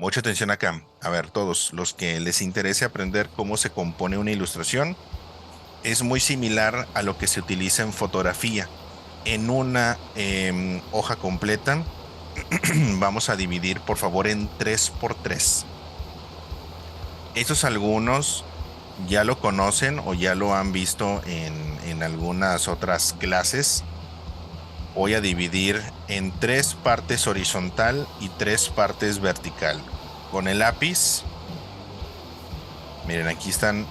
Mucha atención acá. A ver, todos los que les interese aprender cómo se compone una ilustración, es muy similar a lo que se utiliza en fotografía. En una hoja completa, vamos a dividir, por favor, en 3 por 3. Estos algunos ya lo conocen o ya lo han visto en algunas otras clases. Voy a dividir en 3 partes horizontal y 3 partes vertical. Con el lápiz, miren, aquí están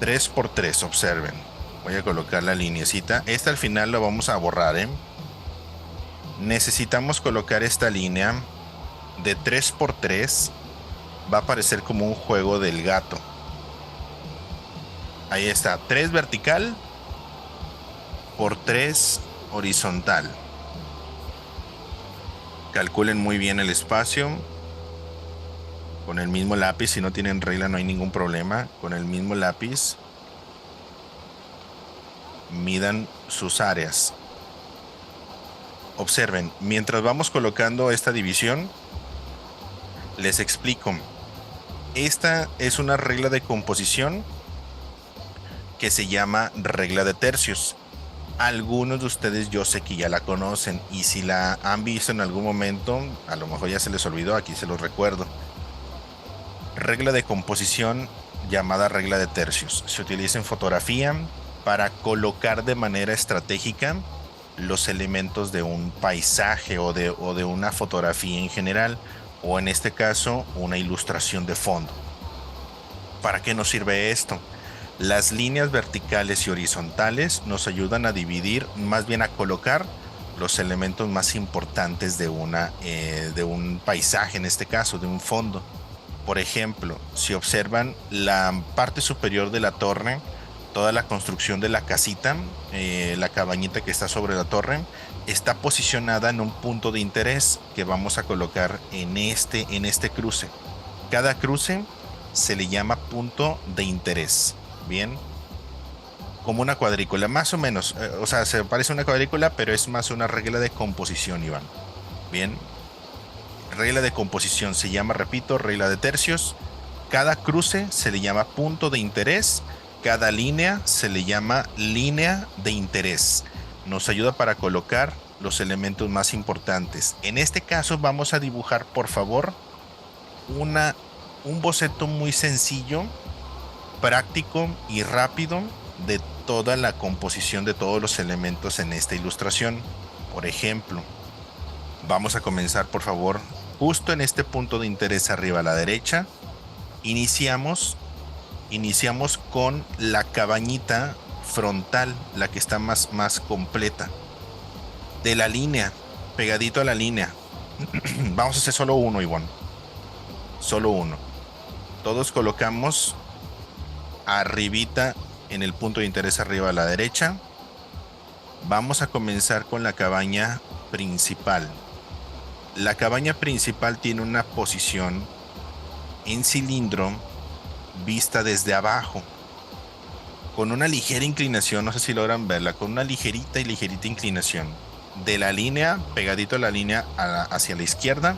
3 por 3, observen. Voy a colocar la lineecita. Esta al final la vamos a borrar, ¿eh? Necesitamos colocar esta línea de 3 por 3. Va a parecer como un juego del gato. Ahí está, 3 vertical por 3 horizontal. Calculen muy bien el espacio. Con el mismo lápiz, si no tienen regla no hay ningún problema. Con el mismo lápiz, midan sus áreas. Observen, mientras vamos colocando esta división, les explico. Esta es una regla de composición que se llama regla de tercios. Algunos de ustedes yo sé que ya la conocen y si la han visto en algún momento, a lo mejor ya se les olvidó, aquí se los recuerdo. Regla de composición llamada regla de tercios. Se utiliza en fotografía para colocar de manera estratégica los elementos de un paisaje o de una fotografía en general, o en este caso, una ilustración de fondo. ¿Para qué nos sirve esto? Las líneas verticales y horizontales nos ayudan a dividir, más bien a colocar los elementos más importantes de un paisaje, en este caso, de un fondo. Por ejemplo, si observan la parte superior de la torre, toda la construcción de la casita, la cabañita que está sobre la torre, está posicionada en un punto de interés que vamos a colocar en este cruce. Cada cruce se le llama punto de interés. Bien, como una cuadrícula, más o menos. O sea, se parece a una cuadrícula, pero es más una regla de composición, Iván. Bien, regla de composición se llama, repito, regla de tercios. Cada cruce se le llama punto de interés. Cada línea se le llama línea de interés. Nos ayuda para colocar los elementos más importantes. En este caso vamos a dibujar, por favor, un boceto muy sencillo, práctico y rápido de toda la composición de todos los elementos en esta ilustración. Por ejemplo, vamos a comenzar, por favor, justo en este punto de interés arriba a la derecha. Iniciamos con la cabañita frontal, la que está más completa. De la línea, pegadito a la línea. Vamos a hacer solo uno, Ivonne. Solo uno. Todos colocamos arribita en el punto de interés arriba a la derecha. Vamos a comenzar con la cabaña principal. La cabaña principal tiene una posición en cilindro vista desde abajo, con una ligera inclinación, no sé si logran verla, con una ligerita inclinación. De la línea, pegadito a la línea hacia la izquierda,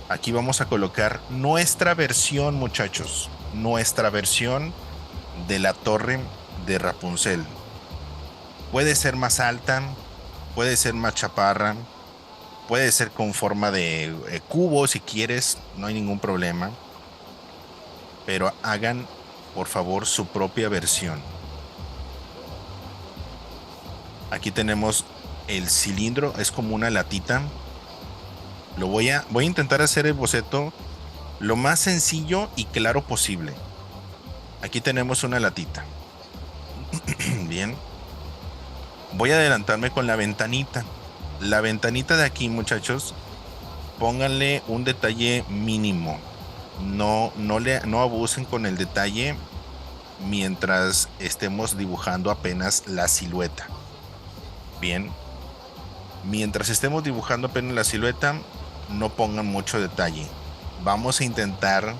aquí vamos a colocar nuestra versión, muchachos, nuestra versión de la torre de Rapunzel. Puede ser más alta, puede ser más chaparra, puede ser con forma de cubo si quieres, no hay ningún problema. Pero hagan, por favor, su propia versión. Aquí tenemos el cilindro, es como una latita. Voy a intentar hacer el boceto lo más sencillo y claro posible. Aquí tenemos una latita. Bien. Voy a adelantarme con la ventanita. La ventanita de aquí, muchachos, pónganle un detalle mínimo. No abusen con el detalle mientras estemos dibujando apenas la silueta. Bien. Mientras estemos dibujando apenas la silueta, no pongan mucho detalle. Vamos a intentar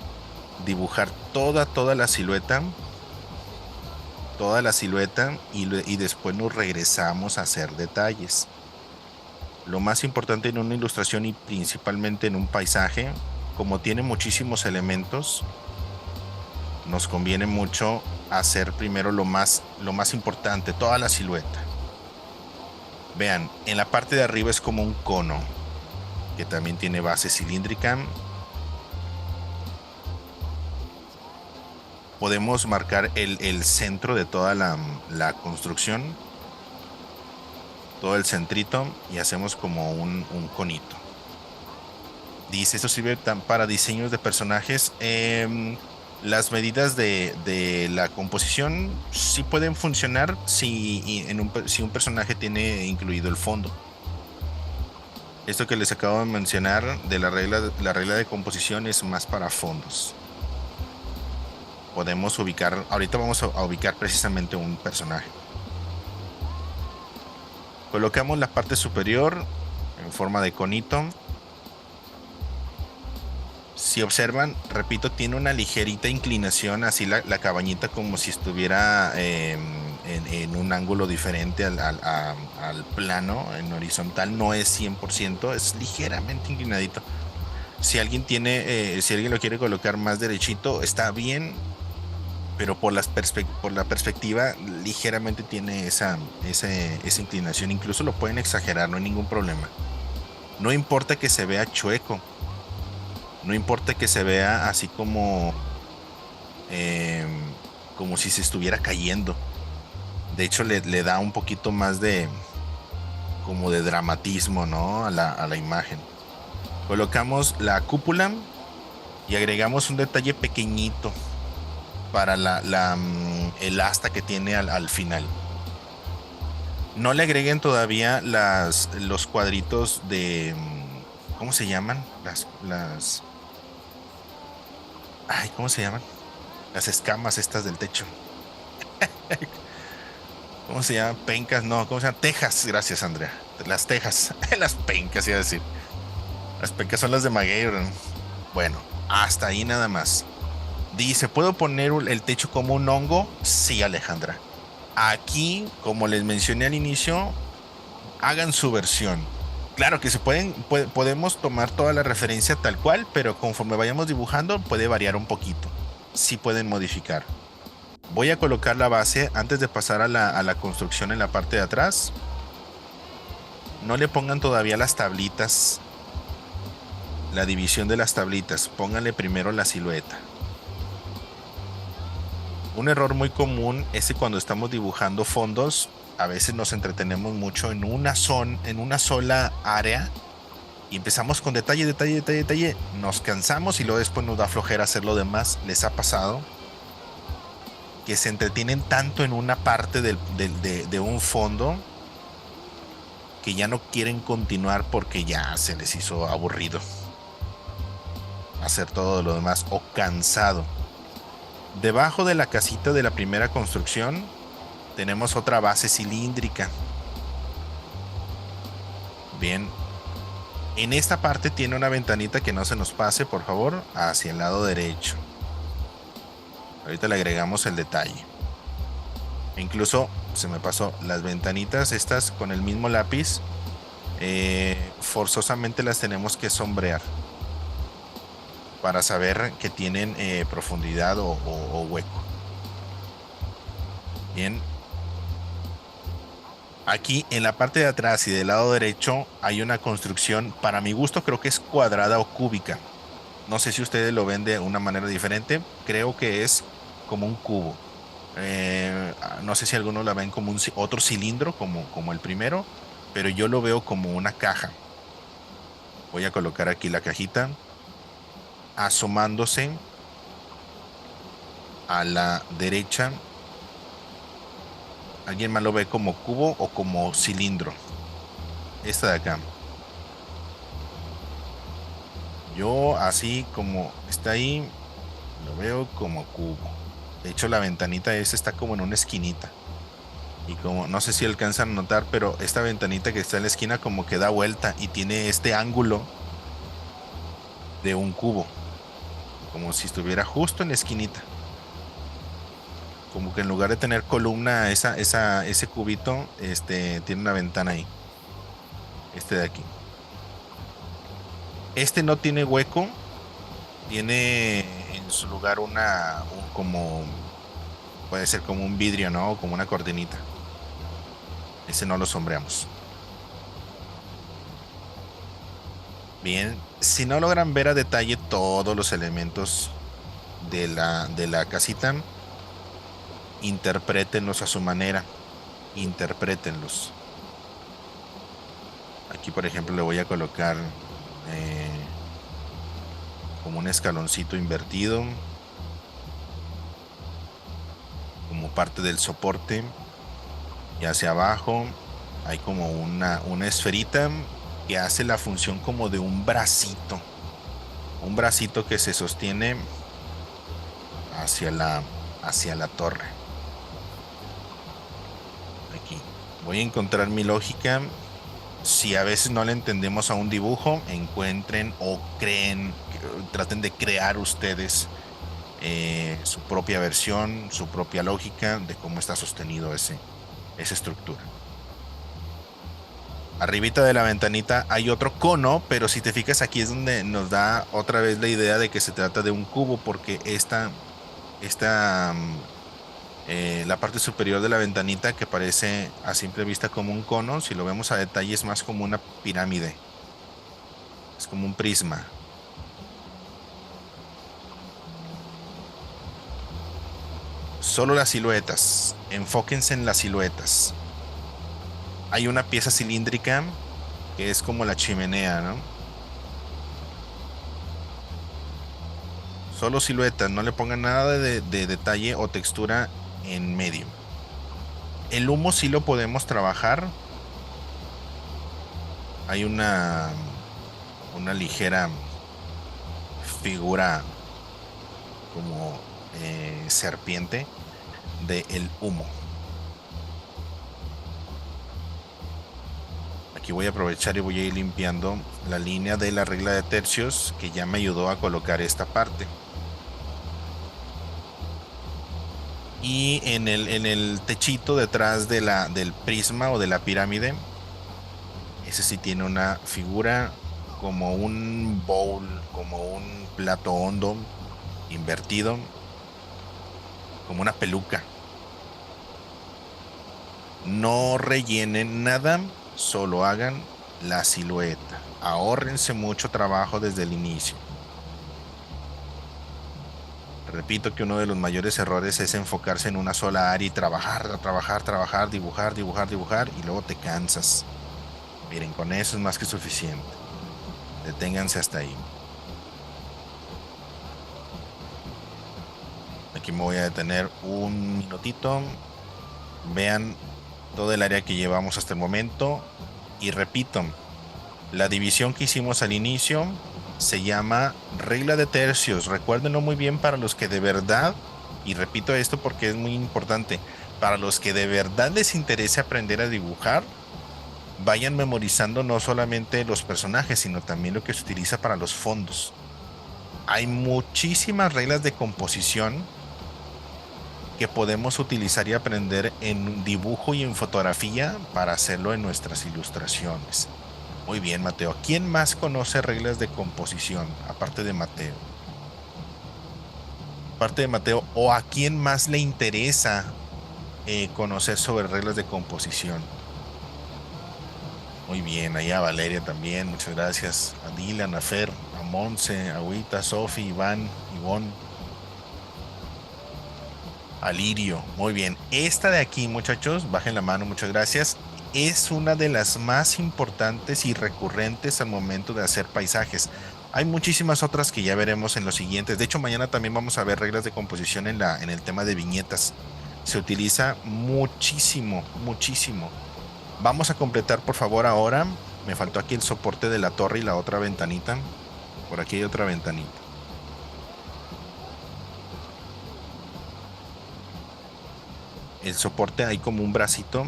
dibujar toda la silueta. Toda la silueta y después nos regresamos a hacer detalles. Lo más importante en una ilustración y principalmente en un paisaje, como tiene muchísimos elementos, nos conviene mucho hacer primero lo más importante, toda la silueta. Vean, en la parte de arriba es como un cono, que también tiene base cilíndrica. Podemos marcar el centro de toda la construcción, todo el centrito, y hacemos como un conito. Dice, esto sirve para diseños de personajes. Las medidas de la composición sí pueden funcionar si un personaje tiene incluido el fondo. Esto que les acabo de mencionar de la regla de composición es más para fondos. Podemos ubicar, ahorita vamos a ubicar precisamente un personaje. Colocamos la parte superior en forma de conito. Si observan, repito, tiene una ligerita inclinación, así la cabañita como si estuviera en un ángulo diferente al plano, en horizontal. No es 100%, es ligeramente inclinadito. Si alguien si alguien lo quiere colocar más derechito, está bien, pero por la perspectiva ligeramente tiene esa inclinación. Incluso lo pueden exagerar, no hay ningún problema. No importa que se vea chueco. No importa que se vea así como si se estuviera cayendo. De hecho, le da un poquito más como de dramatismo, ¿no? A la imagen. Colocamos la cúpula y agregamos un detalle pequeñito para el asta que tiene al final. No le agreguen todavía los cuadritos ¿cómo se llaman? Ay, ¿cómo se llaman? Las escamas estas del techo. ¿Cómo se llaman? Pencas, no, ¿cómo se llaman? Tejas, gracias, Andrea. Las tejas, las pencas, iba a decir. Las pencas son las de maguey. Bueno, hasta ahí nada más. Dice, ¿puedo poner el techo como un hongo? Sí, Alejandra. Aquí, como les mencioné al inicio, hagan su versión. Claro que podemos tomar toda la referencia tal cual, pero conforme vayamos dibujando puede variar un poquito. Sí pueden modificar. Voy a colocar la base antes de pasar a la construcción en la parte de atrás. No le pongan todavía las tablitas, la división de las tablitas. Pónganle primero la silueta. Un error muy común es que cuando estamos dibujando fondos, a veces nos entretenemos mucho en una sola área y empezamos con detalle, detalle, detalle, detalle. Nos cansamos y luego después nos da flojera hacer lo demás. ¿Les ha pasado? Que se entretienen tanto en una parte de un fondo que ya no quieren continuar porque ya se les hizo aburrido hacer todo lo demás o cansado. Debajo de la casita de la primera construcción tenemos otra base cilíndrica. Bien. En esta parte tiene una ventanita que no se nos pase, por favor, hacia el lado derecho. Ahorita le agregamos el detalle. Incluso se me pasó las ventanitas estas con el mismo lápiz. Forzosamente las tenemos que sombrear para saber que tienen profundidad o hueco. Bien. Aquí en la parte de atrás y del lado derecho hay una construcción, para mi gusto creo que es cuadrada o cúbica. No sé si ustedes lo ven de una manera diferente. Creo que es como un cubo. No sé si algunos la ven como otro cilindro, como el primero, pero yo lo veo como una caja. Voy a colocar aquí la cajita asomándose a la derecha. ¿Alguien más lo ve como cubo o como cilindro? Esta de acá. Yo así como está ahí, lo veo como cubo. De hecho, la ventanita esa está como en una esquinita. Y como, no sé si alcanzan a notar, pero esta ventanita que está en la esquina como que da vuelta y tiene este ángulo de un cubo. Como si estuviera justo en la esquinita. Como que en lugar de tener columna, ese cubito, tiene una ventana ahí. este de aquí. Este no tiene hueco, tiene en su lugar como, puede ser como un vidrio, ¿no? O como una cortinita. Ese no lo sombreamos. Bien, si no logran ver a detalle todos los elementos de la casita, interprétenlos a su manera. Interprétenlos. Aquí, por ejemplo, le voy a colocar eh, como un escaloncito invertido, como parte del soporte. Y hacia abajo hay como una esferita que hace la función como de un bracito. Un bracito que se sostiene hacia la torre. Aquí. Voy a encontrar mi lógica. Si a veces no le entendemos a un dibujo, encuentren o traten de crear ustedes su propia versión, su propia lógica de cómo está sostenido esa estructura. Arribita de la ventanita hay otro cono, pero si te fijas aquí es donde nos da otra vez la idea de que se trata de un cubo, porque la parte superior de la ventanita que parece a simple vista como un cono, si lo vemos a detalle es más como una pirámide, es como un prisma. Solo las siluetas, enfóquense en las siluetas. Hay una pieza cilíndrica que es como la chimenea, ¿no? Solo siluetas, no le pongan nada de detalle o textura en medio. El humo sí lo podemos trabajar. Hay una ligera figura como serpiente del humo. Aquí voy a aprovechar y voy a ir limpiando la línea de la regla de tercios que ya me ayudó a colocar esta parte. Y en el techito detrás del prisma o de la pirámide, ese sí tiene una figura como un bowl, como un plato hondo invertido, como una peluca. No rellenen nada, solo hagan la silueta. Ahórrense mucho trabajo desde el inicio. Repito que uno de los mayores errores es enfocarse en una sola área y trabajar, trabajar, trabajar, dibujar, dibujar, dibujar y luego te cansas. Miren, con eso es más que suficiente. Deténganse hasta ahí. Aquí me voy a detener un minutito. Vean todo el área que llevamos hasta el momento. Y repito, la división que hicimos al inicio se llama regla de tercios. Recuérdenlo muy bien para los que de verdad, y repito esto porque es muy importante, para los que de verdad les interese aprender a dibujar, vayan memorizando no solamente los personajes, sino también lo que se utiliza para los fondos. Hay muchísimas reglas de composición que podemos utilizar y aprender en dibujo y en fotografía para hacerlo en nuestras ilustraciones. Muy bien, Mateo. ¿Quién más conoce reglas de composición aparte de Mateo? Aparte de Mateo, ¿o a quién más le interesa conocer sobre reglas de composición? Muy bien, ahí a Valeria también, muchas gracias. A Dylan, a Fer, a Monse, a Agüita, Sofi, Iván, Ivonne, a Lirio. Muy bien. Esta de aquí, muchachos, bajen la mano, muchas gracias. Es una de las más importantes y recurrentes al momento de hacer paisajes. Hay muchísimas otras que ya veremos en los siguientes. De hecho, mañana también vamos a ver reglas de composición en el tema de viñetas. Se utiliza muchísimo, muchísimo. Vamos a completar, por favor, ahora. Me faltó aquí el soporte de la torre y la otra ventanita. Por aquí hay otra ventanita. El soporte hay como un bracito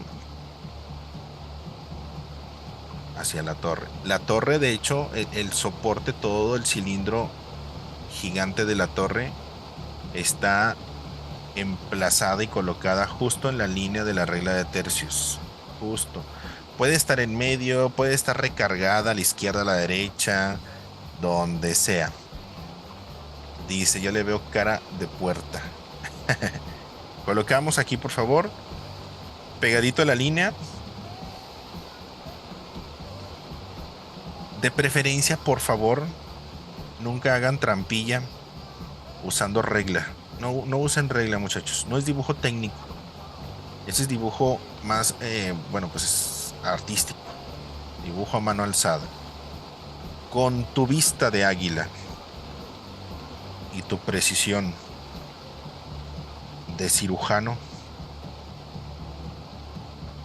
hacia la torre. La torre, de hecho, el soporte, todo el cilindro gigante de la torre está emplazada y colocada justo en la línea de la regla de tercios. Justo. Puede estar en medio, puede estar recargada a la izquierda, a la derecha, donde sea. Dice, yo le veo cara de puerta. Colocamos aquí, por favor, pegadito a la línea. De preferencia, por favor, nunca hagan trampilla usando regla. No, no usen regla, muchachos. No es dibujo técnico. Ese es dibujo más, bueno, pues es artístico. Dibujo a mano alzada. Con tu vista de águila y tu precisión de cirujano,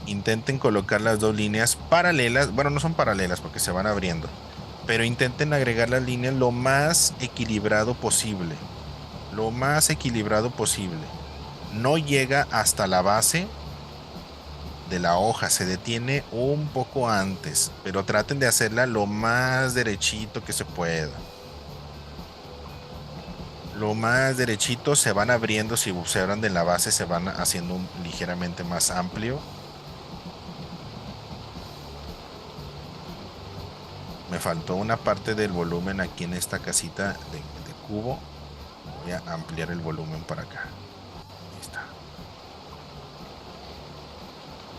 intenten colocar las dos líneas paralelas. Bueno, no son paralelas porque se van abriendo, pero intenten agregar las líneas lo más equilibrado posible. Lo más equilibrado posible. No llega hasta la base de la hoja, se detiene un poco antes, pero traten de hacerla lo más derechito que se pueda. Lo más derechito, se van abriendo, si observan de la base se van haciendo ligeramente más amplio. Me faltó una parte del volumen aquí en esta casita de cubo. Voy a ampliar el volumen para acá. Ahí está.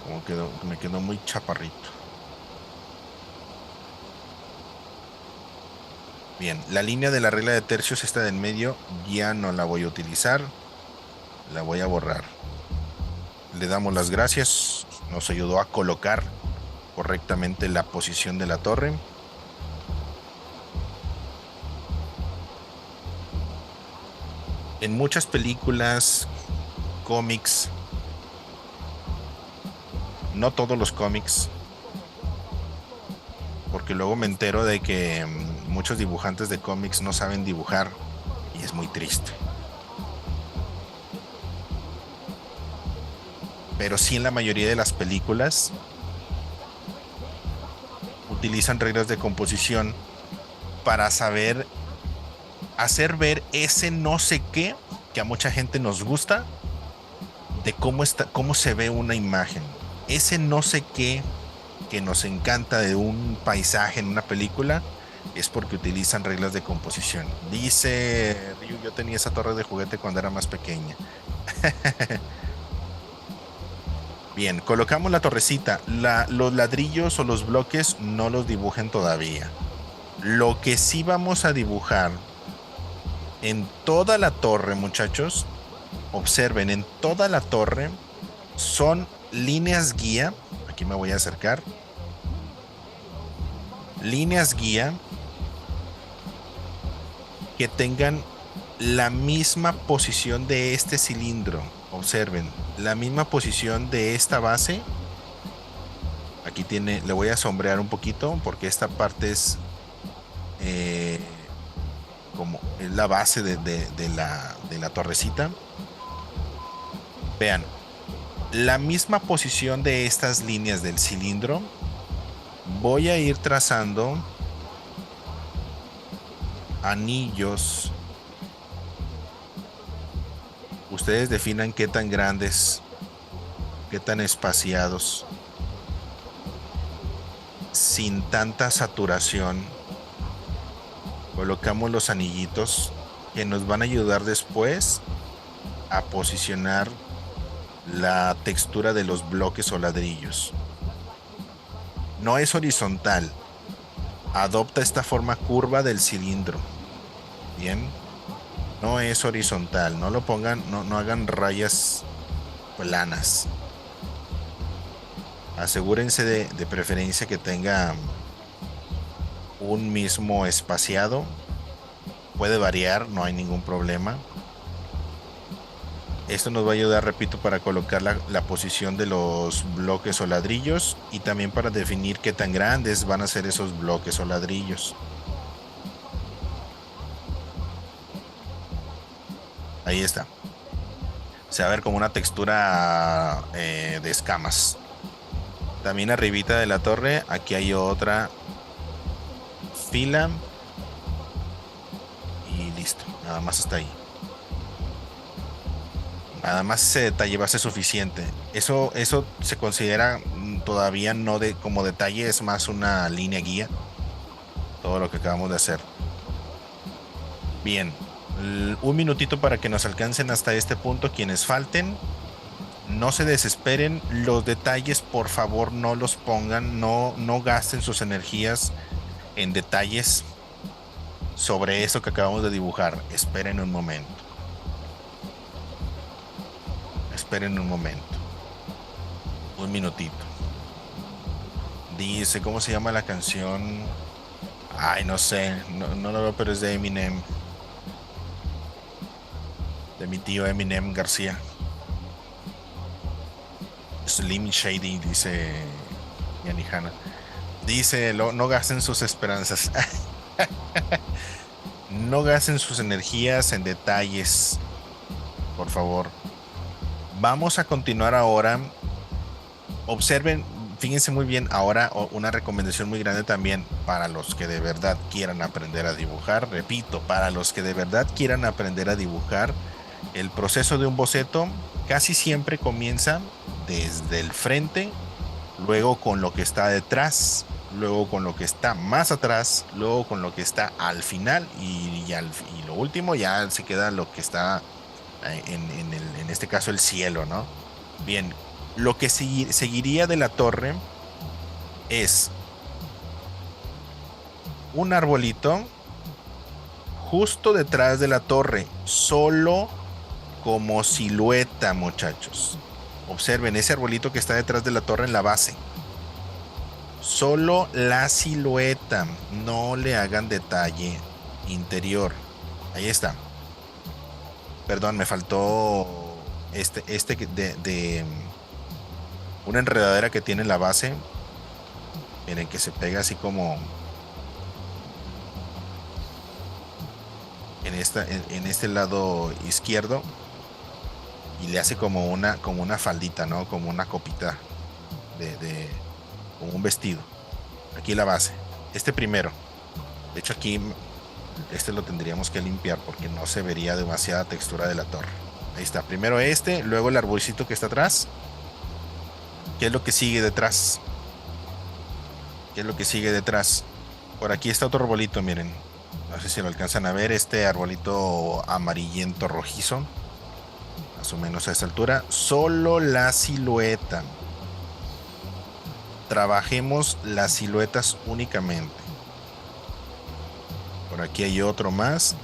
Como quedó, me quedó muy chaparrito. Bien, la línea de la regla de tercios, esta del medio, ya no la voy a utilizar. La voy a borrar. Le damos las gracias. Nos ayudó a colocar correctamente la posición de la torre. En muchas películas, cómics, no todos los cómics, porque luego me entero de que muchos dibujantes de cómics no saben dibujar y es muy triste. Pero sí, en la mayoría de las películas utilizan reglas de composición para saber hacer ver ese no sé qué que a mucha gente nos gusta de cómo está, cómo se ve una imagen. Ese no sé qué que nos encanta de un paisaje en una película es porque utilizan reglas de composición. Dice Ryu, yo tenía esa torre de juguete cuando era más pequeña. Bien, colocamos la torrecita. Los ladrillos o los bloques no los dibujen todavía. Lo que sí vamos a dibujar en toda la torre, muchachos, observen, en toda la torre son líneas guía. Aquí me voy a acercar. Líneas guía que tengan la misma posición de este cilindro. Observen, la misma posición de esta base. Aquí tiene, le voy a sombrear un poquito porque esta parte es como es la base de la torrecita. Vean, la misma posición de estas líneas del cilindro. Voy a ir trazando anillos. Ustedes definan qué tan grandes, qué tan espaciados, sin tanta saturación. Colocamos los anillitos que nos van a ayudar después a posicionar la textura de los bloques o ladrillos. No es horizontal. Adopta esta forma curva del cilindro. Bien. No es horizontal. No lo pongan, no hagan rayas planas. Asegúrense de preferencia que tenga un mismo espaciado. Puede variar, no hay ningún problema. Esto nos va a ayudar, repito, para colocar la posición de los bloques o ladrillos y también para definir qué tan grandes van a ser esos bloques o ladrillos. Ahí está. Se va a ver como una textura de escamas. También arribita de la torre, aquí hay otra fila. Y listo, nada más está ahí. Nada más ese detalle va a ser suficiente. Eso se considera todavía no como detalle, es más una línea guía, todo lo que acabamos de hacer. Bien, un minutito para que nos alcancen hasta este punto quienes falten. No se desesperen, los detalles por favor no los pongan, no gasten sus energías en detalles sobre eso que acabamos de dibujar. Esperen un momento. Esperen un momento. Un minutito. Dice, ¿cómo se llama la canción? Ay, no sé, no lo veo, pero es de Eminem. De mi tío Eminem García. Slim Shady, dice Yani Hanna. Dice, no gasten sus esperanzas. No gasten sus energías en detalles, por favor. Vamos a continuar ahora. Observen, fíjense muy bien, ahora una recomendación muy grande también para los que de verdad quieran aprender a dibujar. Repito, para los que de verdad quieran aprender a dibujar, el proceso de un boceto casi siempre comienza desde el frente, luego con lo que está detrás, luego con lo que está más atrás, luego con lo que está al final y lo último ya se queda lo que está en este caso el cielo, ¿no? Bien, lo que seguiría de la torre es un arbolito justo detrás de la torre, solo como silueta, muchachos. Observen ese arbolito que está detrás de la torre en la base. Solo la silueta, no le hagan detalle interior. Ahí está. Perdón, me faltó de una enredadera que tiene la base. Miren que se pega así como en este lado izquierdo y le hace como una faldita, ¿no? Como una copita como un vestido. Aquí la base. Este primero. De hecho aquí este lo tendríamos que limpiar porque no se vería demasiada textura de la torre. Ahí está. Primero luego el arbolcito que está atrás. ¿Qué es lo que sigue detrás? ¿Qué es lo que sigue detrás? Por aquí está otro arbolito, miren. No sé si lo alcanzan a ver. Este arbolito amarillento rojizo. Más o menos a esta altura. Solo la silueta. Trabajemos las siluetas únicamente. Por aquí hay otro más.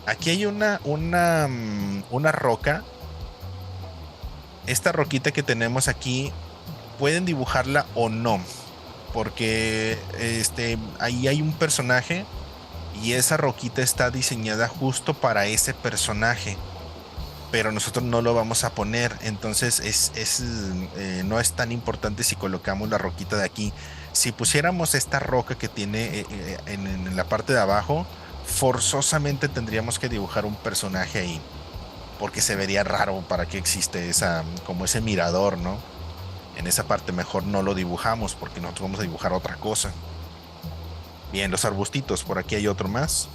Aquí hay una roca. Esta roquita que tenemos aquí, pueden dibujarla o no. Porque ahí hay un personaje y esa roquita está diseñada justo para ese personaje. Pero nosotros no lo vamos a poner, entonces no es tan importante si colocamos la roquita de aquí. Si pusiéramos esta roca que tiene en la parte de abajo, forzosamente tendríamos que dibujar un personaje ahí, porque se vería raro. ¿Para qué existe como ese mirador, no? En esa parte mejor no lo dibujamos, porque nosotros vamos a dibujar otra cosa. Bien, los arbustitos, por aquí hay otro más.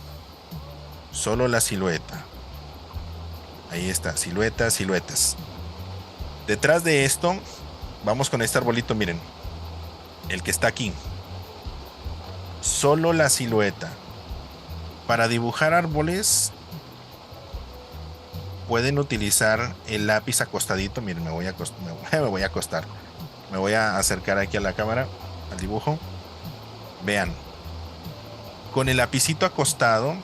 Solo la silueta. Ahí está, siluetas. Detrás de esto, vamos con este arbolito, miren. El que está aquí. Solo la silueta. Para dibujar árboles, pueden utilizar el lápiz acostadito. Miren, me voy a acostar. Me voy a acercar aquí a la cámara, al dibujo. Vean. Con el lapicito acostado,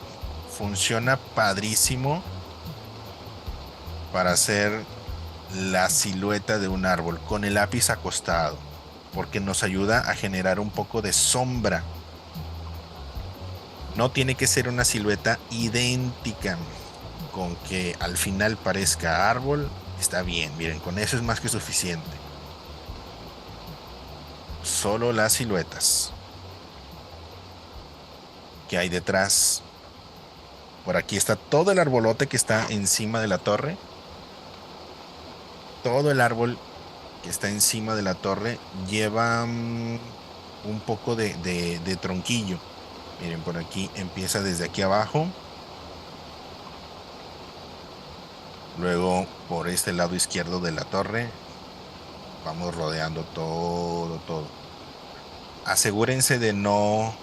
funciona padrísimo para hacer la silueta de un árbol con el lápiz acostado, porque nos ayuda a generar un poco de sombra. No tiene que ser una silueta idéntica, con que al final parezca árbol, está bien. Miren, con eso es más que suficiente. Solo las siluetas que hay detrás. Por aquí está todo el arbolote que está encima de la torre. Todo el árbol que está encima de la torre lleva un poco de tronquillo. Miren, por aquí empieza desde aquí abajo. Luego por este lado izquierdo de la torre. Vamos rodeando todo. Asegúrense de no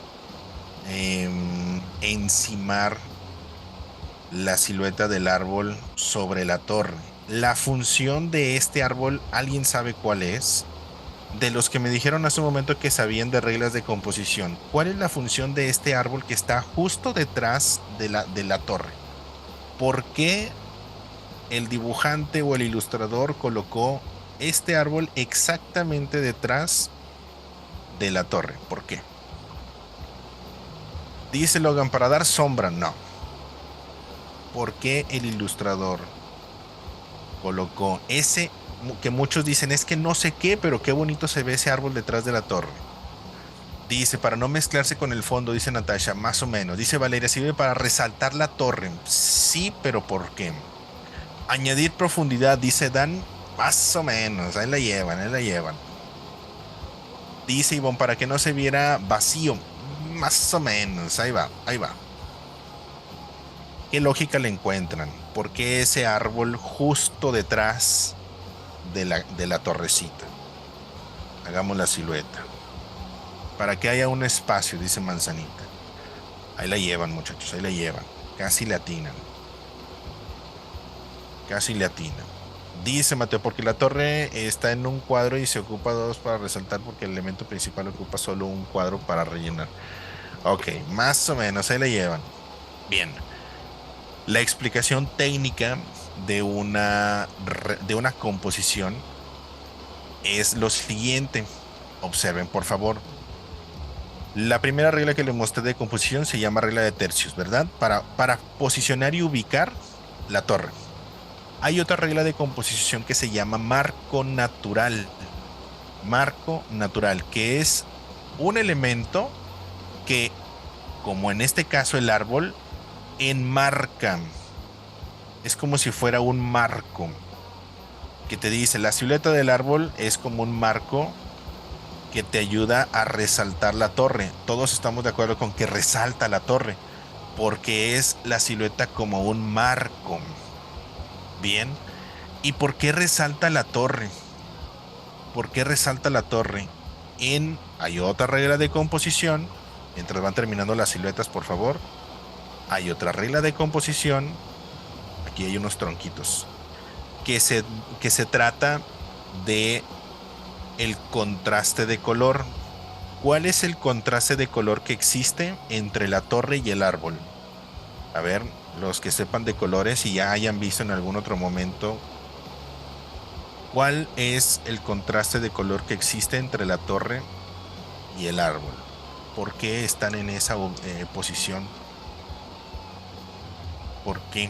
encimar la silueta del árbol sobre la torre. La función de este árbol, ¿alguien sabe cuál es? De los que me dijeron hace un momento que sabían de reglas de composición, ¿cuál es la función de este árbol que está justo detrás de la torre? ¿Por qué el dibujante o el ilustrador colocó este árbol exactamente detrás de la torre? ¿Por qué? Dice Logan, para dar sombra, no. ¿Por qué el ilustrador colocó ese que muchos dicen es que no sé qué, pero qué bonito se ve ese árbol detrás de la torre? Dice, para no mezclarse con el fondo, dice Natasha, más o menos. Dice Valeria, sirve para resaltar la torre. Sí, pero ¿por qué? Añadir profundidad, dice Dan, más o menos. Ahí la llevan, ahí la llevan. Dice Ivonne, para que no se viera vacío. Más o menos, ahí va, ahí va. ¿Qué lógica le encuentran? ¿Por qué ese árbol justo detrás de la torrecita? Hagamos la silueta. Para que haya un espacio, dice Manzanita. Ahí la llevan, muchachos, ahí la llevan. Casi le atinan. Casi le atinan. Dice Mateo, porque la torre está en un cuadro y se ocupa dos para resaltar porque el elemento principal ocupa solo un cuadro para rellenar. Ok, más o menos, ahí la llevan. Bien. La explicación técnica de una composición es lo siguiente. Observen, por favor. La primera regla que les mostré de composición se llama regla de tercios, ¿verdad? Para posicionar y ubicar la torre. Hay otra regla de composición que se llama marco natural. Marco natural, que es un elemento que, como en este caso el árbol, enmarca. Es como si fuera un marco que te dice, la silueta del árbol es como un marco que te ayuda a resaltar la torre. Todos estamos de acuerdo con que resalta la torre, porque es la silueta como un marco. Bien. ¿Y por qué resalta la torre? ¿Por qué resalta la torre? Hay otra regla de composición. Mientras van terminando las siluetas, por favor. Hay otra regla de composición. Aquí hay unos tronquitos. Que se, que se trata de el contraste de color. ¿Cuál es el contraste de color que existe entre la torre y el árbol? A ver, los que sepan de colores y ya hayan visto en algún otro momento, ¿cuál es el contraste de color que existe entre la torre y el árbol? ¿Por qué están en esa posición? ¿Por qué?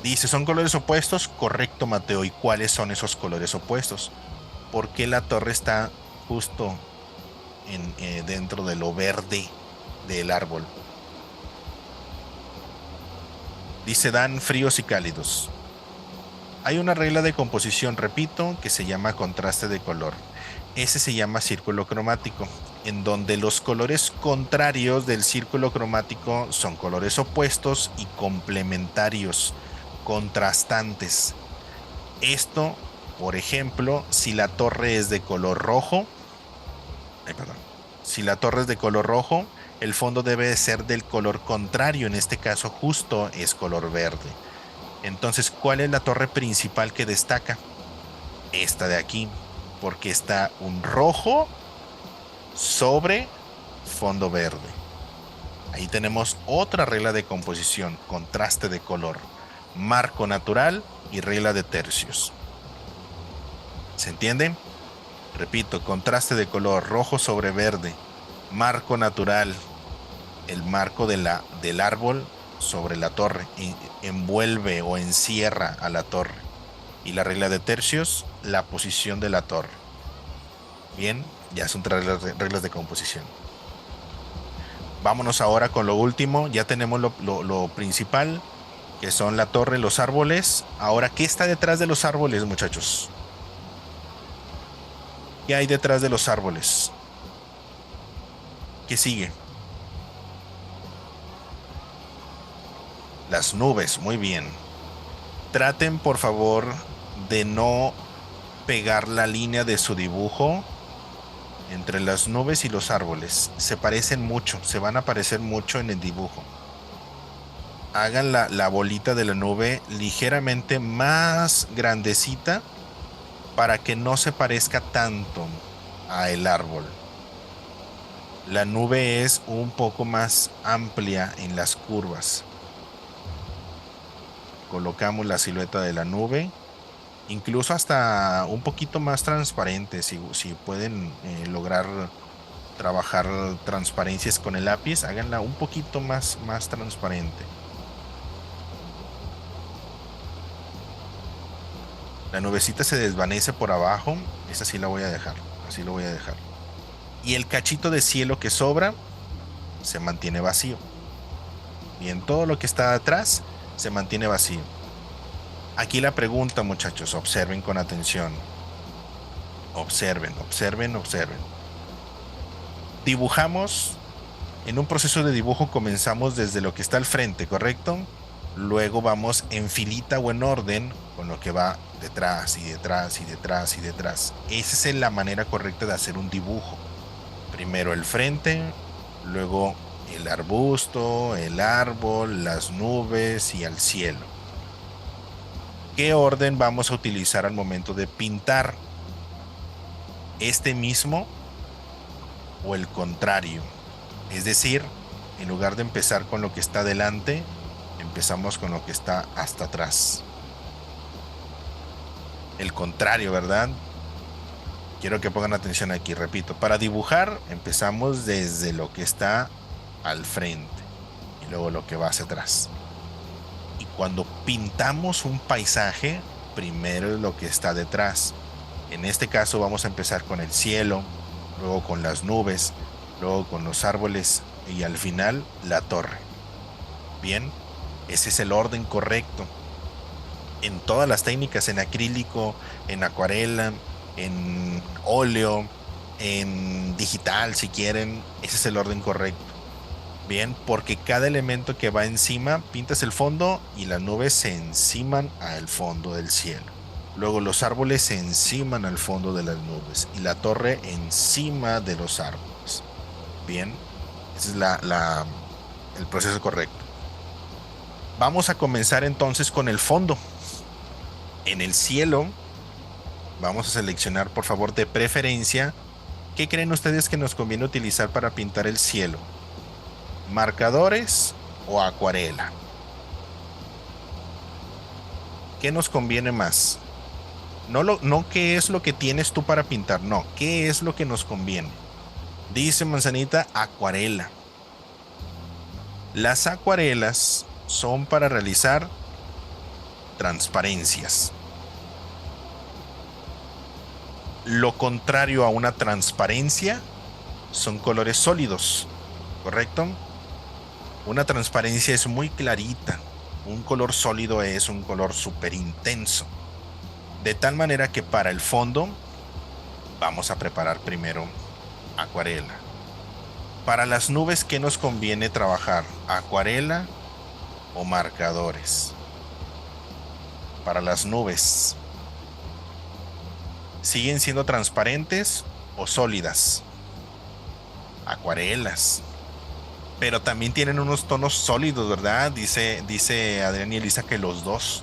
Dice, ¿son colores opuestos? Correcto, Mateo. ¿Y cuáles son esos colores opuestos? ¿Por qué la torre está justo dentro de lo verde del árbol? Dice Dan, fríos y cálidos. Hay una regla de composición, repito, que se llama contraste de color. Ese se llama círculo cromático, en donde los colores contrarios del círculo cromático son colores opuestos y complementarios, contrastantes. Esto, por ejemplo, si la torre es de color rojo, perdón, si la torre es de color rojo, el fondo debe ser del color contrario, en este caso justo es color verde. Entonces, ¿cuál es la torre principal que destaca? Esta de aquí, porque está un rojo sobre fondo verde. Ahí tenemos otra regla de composición, contraste de color, marco natural y regla de tercios. ¿Se entiende? Repito, contraste de color, rojo sobre verde, marco natural, el marco del árbol sobre la torre, envuelve o encierra a la torre. Y la regla de tercios, la posición de la torre. Bien, ya son tres reglas de composición. Vámonos ahora con lo último. Ya tenemos lo principal, que son la torre, los árboles. Ahora, ¿qué está detrás de los árboles, muchachos? ¿Qué hay detrás de los árboles? ¿Qué sigue? Las nubes, muy bien. Traten, por favor, de no pegar la línea de su dibujo entre las nubes y los árboles. Se parecen mucho, se van a parecer mucho en el dibujo. Hagan la bolita de la nube ligeramente más grandecita para que no se parezca tanto a el árbol. La nube es un poco más amplia en las curvas. Colocamos la silueta de la nube, incluso hasta un poquito más transparente, si pueden lograr trabajar transparencias con el lápiz, háganla un poquito más transparente. La nubecita se desvanece por abajo, esa sí la voy a dejar, así lo voy a dejar. Y el cachito de cielo que sobra se mantiene vacío. Bien, todo lo que está atrás se mantiene vacío. Aquí la pregunta, muchachos, observen con atención. Observen, observen, observen. Dibujamos, en un proceso de dibujo comenzamos desde lo que está al frente, ¿correcto? Luego vamos en filita o en orden con lo que va detrás y detrás y detrás y detrás. Esa es la manera correcta de hacer un dibujo. Primero el frente, luego el arbusto, el árbol, las nubes y el cielo. ¿Qué orden vamos a utilizar al momento de pintar? ¿Este mismo o el contrario? Es decir, en lugar de empezar con lo que está delante, empezamos con lo que está hasta atrás. El contrario, ¿verdad? Quiero que pongan atención aquí, repito. Para dibujar, empezamos desde lo que está al frente y luego lo que va hacia atrás. Y cuando pintamos un paisaje, primero es lo que está detrás. En este caso vamos a empezar con el cielo, luego con las nubes, luego con los árboles y al final la torre. Bien, ese es el orden correcto. En todas las técnicas, en acrílico, en acuarela, en óleo, en digital si quieren, ese es el orden correcto. Bien, porque cada elemento que va encima, pintas el fondo y las nubes se enciman al fondo del cielo. Luego los árboles se enciman al fondo de las nubes y la torre encima de los árboles. Bien, ese es el proceso correcto. Vamos a comenzar entonces con el fondo. En el cielo, vamos a seleccionar, por favor, de preferencia, ¿qué creen ustedes que nos conviene utilizar para pintar el cielo? ¿Marcadores o acuarela? ¿Qué nos conviene más? No qué es lo que tienes tú para pintar, no, ¿qué es lo que nos conviene? Dice Manzanita, acuarela. Las acuarelas son para realizar transparencias. Lo contrario a una transparencia son colores sólidos, ¿correcto? Una transparencia es muy clarita. Un color sólido es un color súper intenso. De tal manera que para el fondo vamos a preparar primero acuarela. Para las nubes, ¿qué nos conviene trabajar? ¿Acuarela o marcadores? Para las nubes, ¿siguen siendo transparentes o sólidas? Acuarelas. Pero también tienen unos tonos sólidos, ¿verdad? Dice Adrián y Elisa que los dos.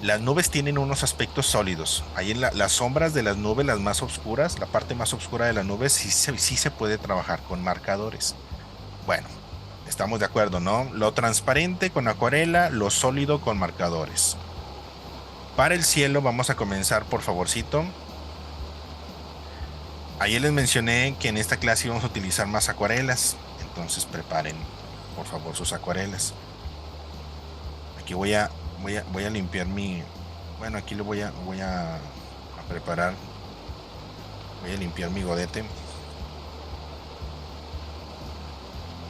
Las nubes tienen unos aspectos sólidos. Ahí en las sombras de las nubes, las más oscuras, la parte más oscura de las nubes, sí se puede trabajar con marcadores. Bueno, estamos de acuerdo, ¿no? Lo transparente con acuarela, lo sólido con marcadores. Para el cielo vamos a comenzar, por favorcito. Ayer les mencioné que en esta clase íbamos a utilizar más acuarelas. Entonces preparen, por favor, sus acuarelas. Aquí voy a limpiar mi... Bueno, aquí lo voy a preparar. Voy a limpiar mi godete.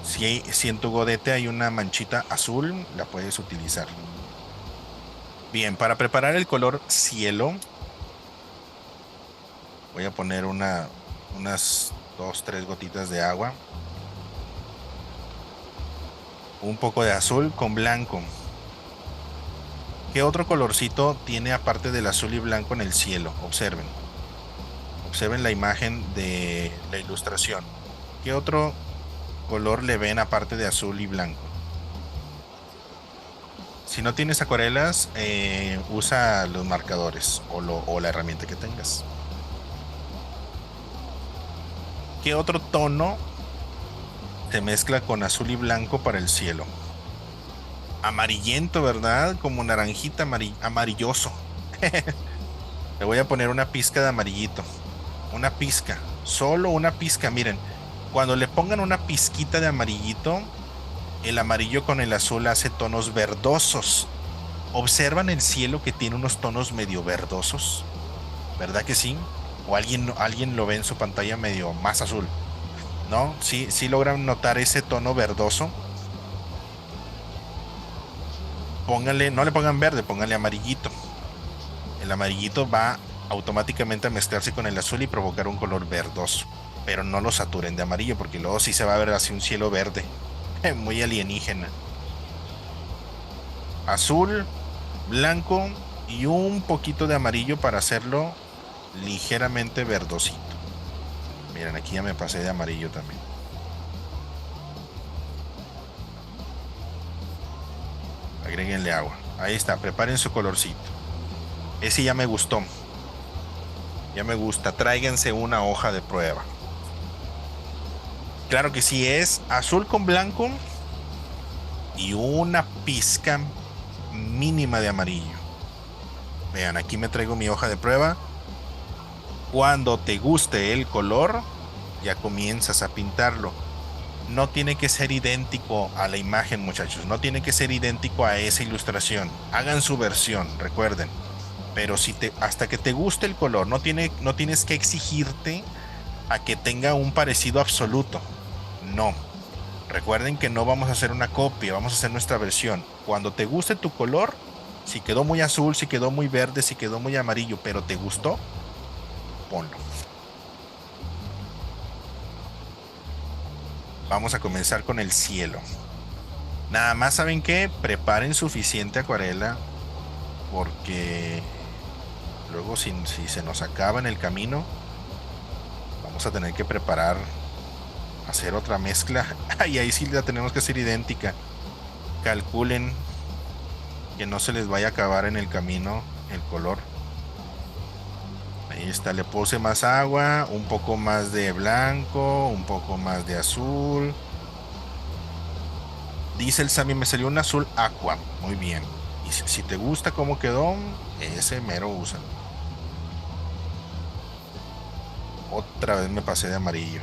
Si en tu godete hay una manchita azul, la puedes utilizar. Bien, para preparar el color cielo, voy a poner unas 2-3 gotitas de agua. Un poco de azul con blanco. ¿Qué otro colorcito tiene aparte del azul y blanco en el cielo? Observen. Observen la imagen de la ilustración. ¿Qué otro color le ven aparte de azul y blanco? Si no tienes acuarelas, usa los marcadores o la herramienta que tengas. ¿Qué otro tono se mezcla con azul y blanco para el cielo? Amarillento, ¿verdad? Como naranjita amarilloso. Le voy a poner una pizca de amarillito. Una pizca. Solo una pizca. Miren, cuando le pongan una pizquita de amarillito, el amarillo con el azul hace tonos verdosos. ¿Observan el cielo que tiene unos tonos medio verdosos? ¿Verdad que sí? ¿O alguien lo ve en su pantalla medio más azul? ¿No? Sí, sí logran notar ese tono verdoso. Pónganle, no le pongan verde, pónganle amarillito. El amarillito va automáticamente a mezclarse con el azul y provocar un color verdoso. Pero no lo saturen de amarillo porque luego sí se va a ver así un cielo verde. Muy alienígena. Azul, blanco y un poquito de amarillo para hacerlo ligeramente verdosito. Miren, aquí ya me pasé de amarillo también. Agréguenle agua. Ahí está, preparen su colorcito. Ese ya me gustó. Ya me gusta. Tráiganse una hoja de prueba. Claro que sí, es azul con blanco y una pizca mínima de amarillo. Vean, aquí me traigo mi hoja de prueba. Cuando te guste el color, ya comienzas a pintarlo. No tiene que ser idéntico a la imagen, muchachos. No tiene que ser idéntico a esa ilustración. Hagan su versión, recuerden. Pero hasta que te guste el color, no tienes que exigirte a que tenga un parecido absoluto. No. Recuerden que no vamos a hacer una copia, vamos a hacer nuestra versión. Cuando te guste tu color, si quedó muy azul, si quedó muy verde, si quedó muy amarillo, pero te gustó, ponlo. Vamos a comenzar con el cielo. Nada más, ¿saben qué? Preparen suficiente acuarela porque luego si se nos acaba en el camino, vamos a tener que preparar, hacer otra mezcla. Y ahí sí la tenemos que hacer idéntica. Calculen que no se les vaya a acabar en el camino el color. Ahí está, le puse más agua, un poco más de blanco, un poco más de azul. Dice el Sammy, me salió un azul aqua. Muy bien. Y si te gusta cómo quedó, ese mero usa. Otra vez me pasé de amarillo.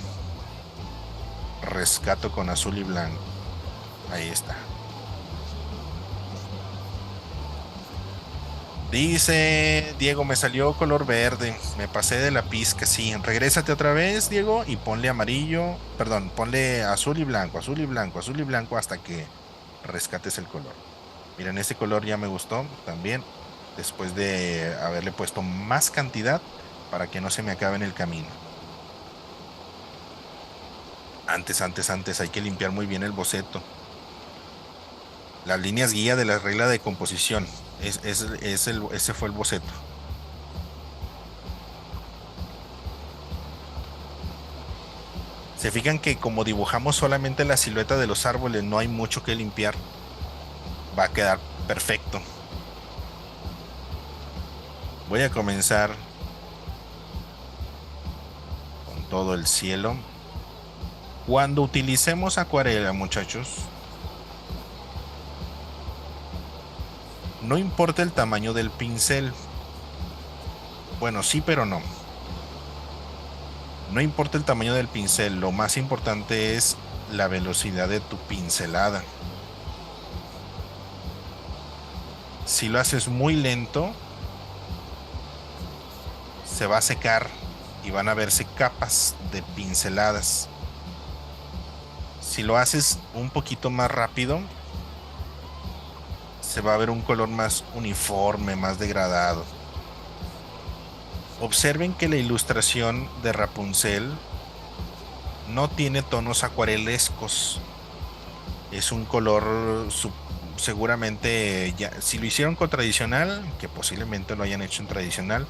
Rescato con azul y blanco. Ahí está. Dice Diego, me salió color verde. Me pasé de la pizca. Sí, regrésate otra vez, Diego, y ponle amarillo. Perdón, ponle azul y blanco, azul y blanco, azul y blanco hasta que rescates el color. Miren, ese color ya me gustó también. Después de haberle puesto más cantidad para que no se me acabe en el camino. Antes, hay que limpiar muy bien el boceto. Las líneas guía de la regla de composición. Ese fue el boceto. Se fijan que como dibujamos solamente la silueta de los árboles, no hay mucho que limpiar. Va a quedar perfecto. Voy a comenzar con todo el cielo. Cuando utilicemos acuarela, muchachos, no importa el tamaño del pincel. Bueno, sí, pero no. No importa el tamaño del pincel, lo más importante es la velocidad de tu pincelada. Si lo haces muy lento, se va a secar y van a verse capas de pinceladas. Si lo haces un poquito más rápido, se va a ver un color más uniforme, más degradado. Observen que la ilustración de Rapunzel no tiene tonos acuarelescos. Es un color seguramente ya, si lo hicieron con tradicional, que posiblemente lo hayan hecho en tradicional,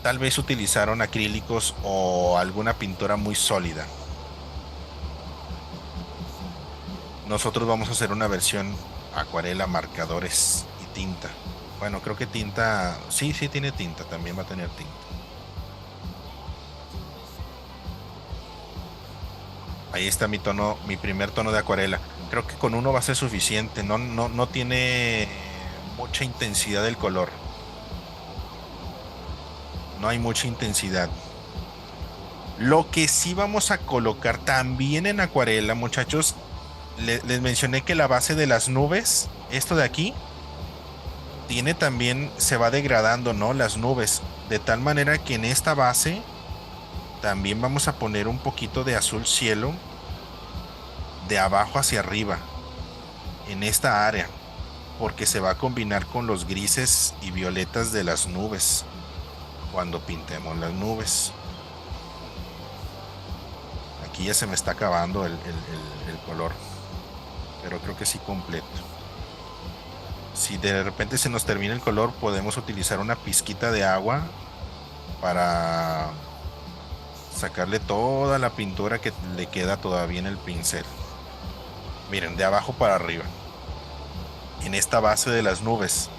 tal vez utilizaron acrílicos o alguna pintura muy sólida. Nosotros vamos a hacer una versión acuarela, marcadores y tinta. Bueno, creo que tinta, sí, sí tiene tinta, también va a tener tinta. Ahí está mi tono, mi primer tono de acuarela. Creo que con uno va a ser suficiente. No tiene mucha intensidad del color. No hay mucha intensidad. Lo que sí vamos a colocar también en acuarela, muchachos, les mencioné que la base de las nubes, esto de aquí, tiene también, se va degradando, ¿no? Las nubes. De tal manera que en esta base también vamos a poner un poquito de azul cielo de abajo hacia arriba, en esta área, porque se va a combinar con los grises y violetas de las nubes cuando pintemos las nubes. Aquí ya se me está acabando el color, pero creo que sí completo. Si de repente se nos termina el color, podemos utilizar una pizquita de agua para sacarle toda la pintura que le queda todavía en el pincel. Miren, de abajo para arriba, en esta base de las nubes,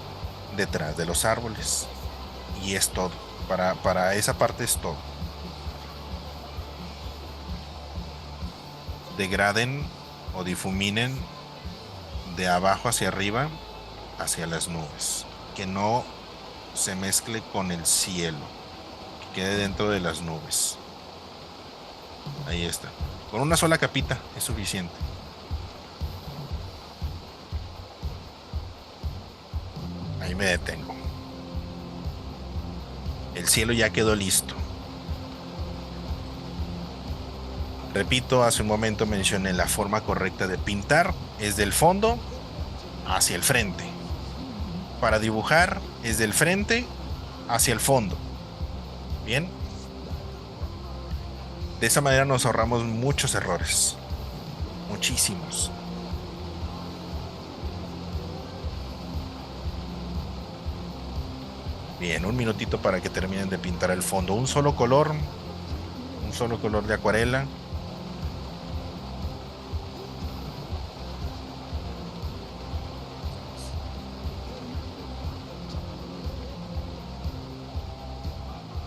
detrás de los árboles. Y es todo. Para esa parte es todo. Degraden o difuminen de abajo hacia arriba, hacia las nubes. Que no se mezcle con el cielo. Que quede dentro de las nubes. Ahí está. Con una sola capita es suficiente. Ahí me detengo. El cielo ya quedó listo. Repito, hace un momento mencioné la forma correcta de pintar. Es del fondo hacia el frente. Para dibujar es del frente hacia el fondo. Bien. De esa manera nos ahorramos muchos errores. Muchísimos. Bien, un minutito para que terminen de pintar el fondo. Un solo color de acuarela.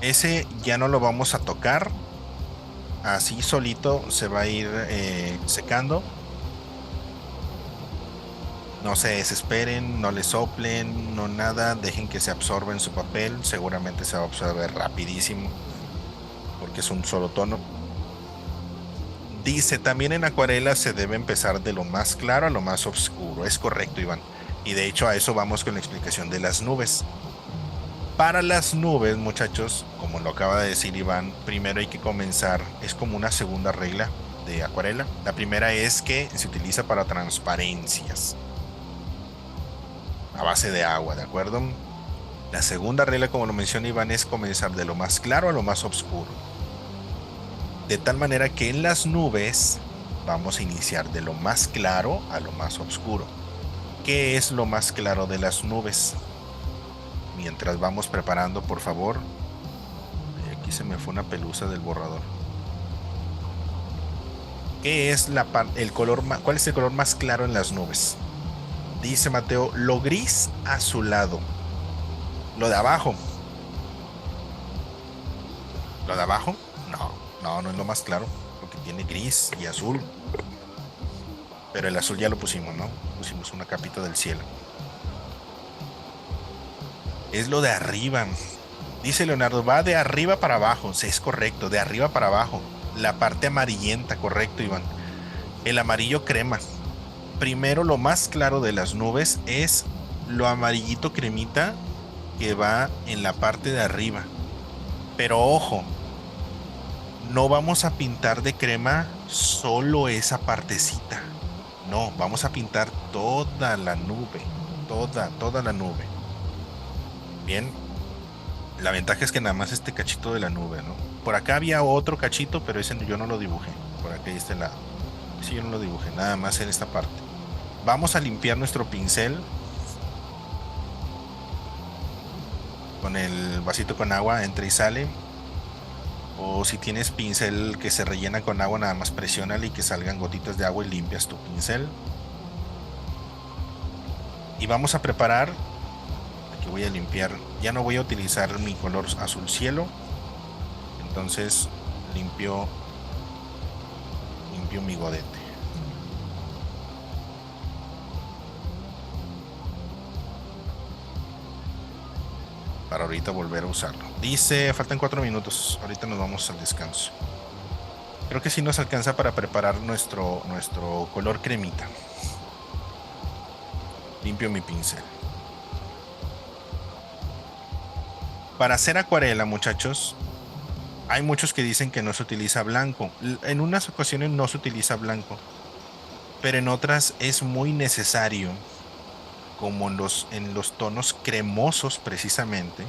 Ese ya no lo vamos a tocar. Así solito se va a ir secando. No se desesperen, no le soplen, no nada, dejen que se absorba en su papel. Seguramente se va a absorber rapidísimo porque es un solo tono. Dice, también en acuarela se debe empezar de lo más claro a lo más oscuro. Es correcto, Iván. Y de hecho a eso vamos con la explicación de las nubes. Para las nubes, muchachos, como lo acaba de decir Iván, primero hay que comenzar, es como una segunda regla de acuarela. La primera es que se utiliza para transparencias a base de agua, ¿de acuerdo? La segunda regla, como lo menciona Iván, es comenzar de lo más claro a lo más oscuro. De tal manera que en las nubes vamos a iniciar de lo más claro a lo más oscuro. ¿Qué es lo más claro de las nubes? Mientras vamos preparando, por favor. Aquí se me fue una pelusa del borrador. ¿Qué es el color cuál es el color más claro en las nubes? Dice Mateo, lo gris azulado. Lo de abajo. ¿Lo de abajo? No es lo más claro. Porque tiene gris y azul. Pero el azul ya lo pusimos, ¿no? Pusimos una capita del cielo. Es lo de arriba. Dice Leonardo, va de arriba para abajo. Sí, es correcto, de arriba para abajo. La parte amarillenta, correcto, Iván. El amarillo crema. Primero, lo más claro de las nubes es lo amarillito cremita que va en la parte de arriba. Pero ojo, no vamos a pintar de crema solo esa partecita. No, vamos a pintar toda la nube. Toda la nube. Bien. La ventaja es que nada más este cachito de la nube, ¿no? Por acá había otro cachito, pero ese yo no lo dibujé. Por acá y este lado. Sí, yo no lo dibujé, nada más en esta parte. Vamos a limpiar nuestro pincel con el vasito con agua, entra y sale. O si tienes pincel que se rellena con agua, nada más presiónale y que salgan gotitas de agua y limpias tu pincel. Y vamos a preparar, aquí voy a limpiar, ya no voy a utilizar mi color azul cielo, entonces limpio mi godete. Para ahorita volver a usarlo. Dice, faltan 4 minutos, ahorita nos vamos al descanso. Creo que sí nos alcanza para preparar nuestro color cremita. Limpio mi pincel. Para hacer acuarela, muchachos, hay muchos que dicen que no se utiliza blanco. En unas ocasiones no se utiliza blanco, pero en otras es muy necesario, como en los tonos cremosos precisamente.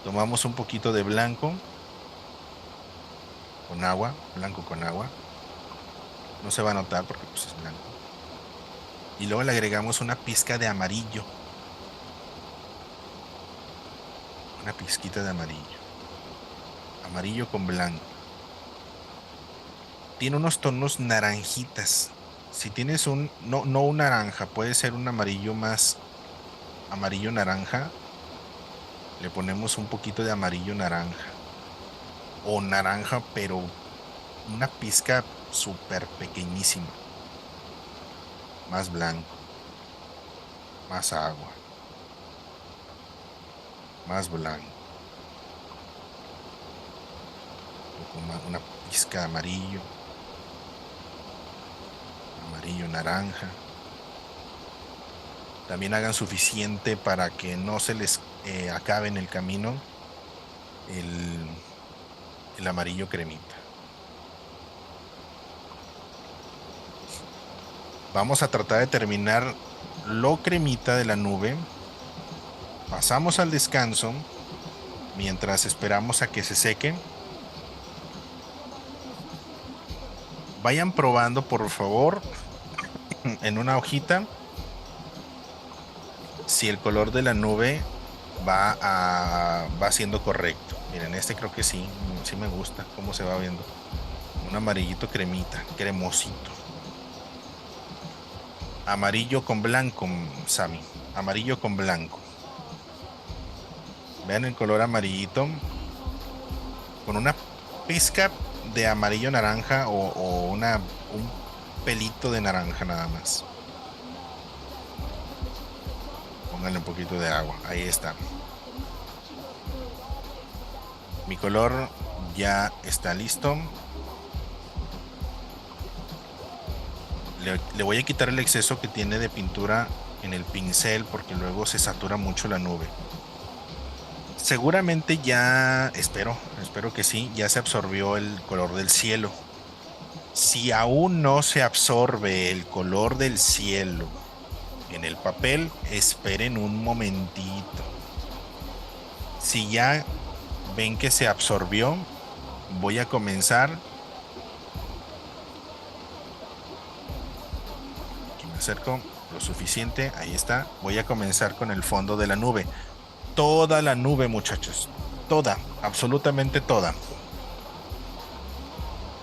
Tomamos un poquito de blanco con agua, blanco con agua. No se va a notar porque pues es blanco. Y luego le agregamos una pizca de amarillo. Una pizquita de amarillo. Amarillo con blanco. Tiene unos tonos naranjitas. Si tienes no un naranja, puede ser un amarillo más amarillo naranja. Le ponemos un poquito de amarillo naranja. O naranja, pero una pizca súper pequeñísima. Más blanco. Más agua. Más blanco. Una pizca de amarillo. Amarillo, naranja. También hagan suficiente para que no se les acabe en el camino el amarillo cremita. Vamos a tratar de terminar lo cremita de la nube. Pasamos al descanso mientras esperamos a que se seque. Vayan probando, por favor, en una hojita si el color de la nube va siendo correcto. Miren, este creo que sí me gusta cómo se va viendo. Un amarillito cremita, cremosito. Amarillo con blanco, Sammy. Amarillo con blanco. Vean el color amarillito. Con una pizca de amarillo naranja o un pelito de naranja nada más. Pónganle un poquito de agua. Ahí está. Mi color ya está listo. Le voy a quitar el exceso que tiene de pintura en el pincel porque luego se satura mucho la nube. Seguramente ya, espero que sí, ya se absorbió el color del cielo. Si aún no se absorbe el color del cielo en el papel, esperen un momentito. Si ya ven que se absorbió, voy a comenzar. Aquí me acerco lo suficiente, ahí está. Voy a comenzar con el fondo de la nube. Toda la nube, muchachos. Toda, absolutamente toda.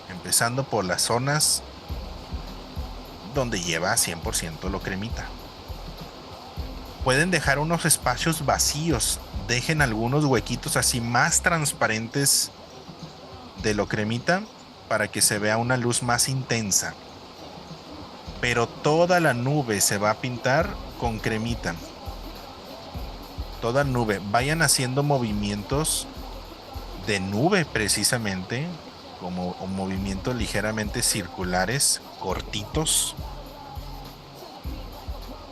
Empezando por las zonas donde lleva 100% lo cremita. Pueden dejar unos espacios vacíos. Dejen algunos huequitos así más transparentes de lo cremita para que se vea una luz más intensa. Pero toda la nube se va a pintar con cremita. Toda nube. Vayan haciendo movimientos de nube precisamente, como movimientos ligeramente circulares, cortitos.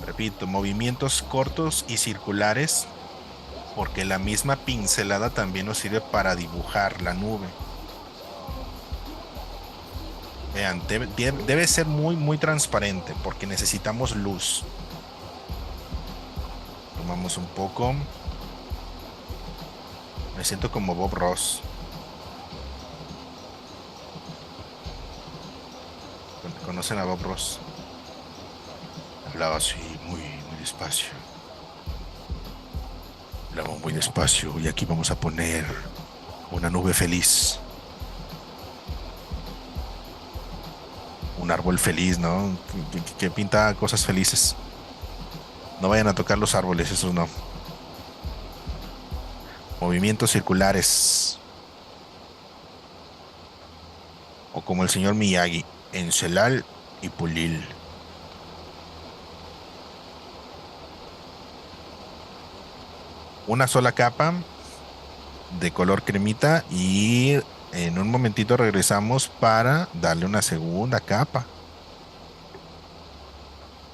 Repito, movimientos cortos y circulares, porque la misma pincelada también nos sirve para dibujar la nube. Vean, debe ser muy transparente porque necesitamos luz. Tomamos un poco. Me siento como Bob Ross. ¿Conocen a Bob Ross? Hablaba así, muy, muy despacio. Hablaba muy despacio y aquí vamos a poner una nube feliz. Un árbol feliz, ¿no? Que pinta cosas felices. No vayan a tocar los árboles, esos no. Movimientos circulares. O como el señor Miyagi, encelal y pulil. Una sola capa de color cremita y en un momentito regresamos para darle una segunda capa.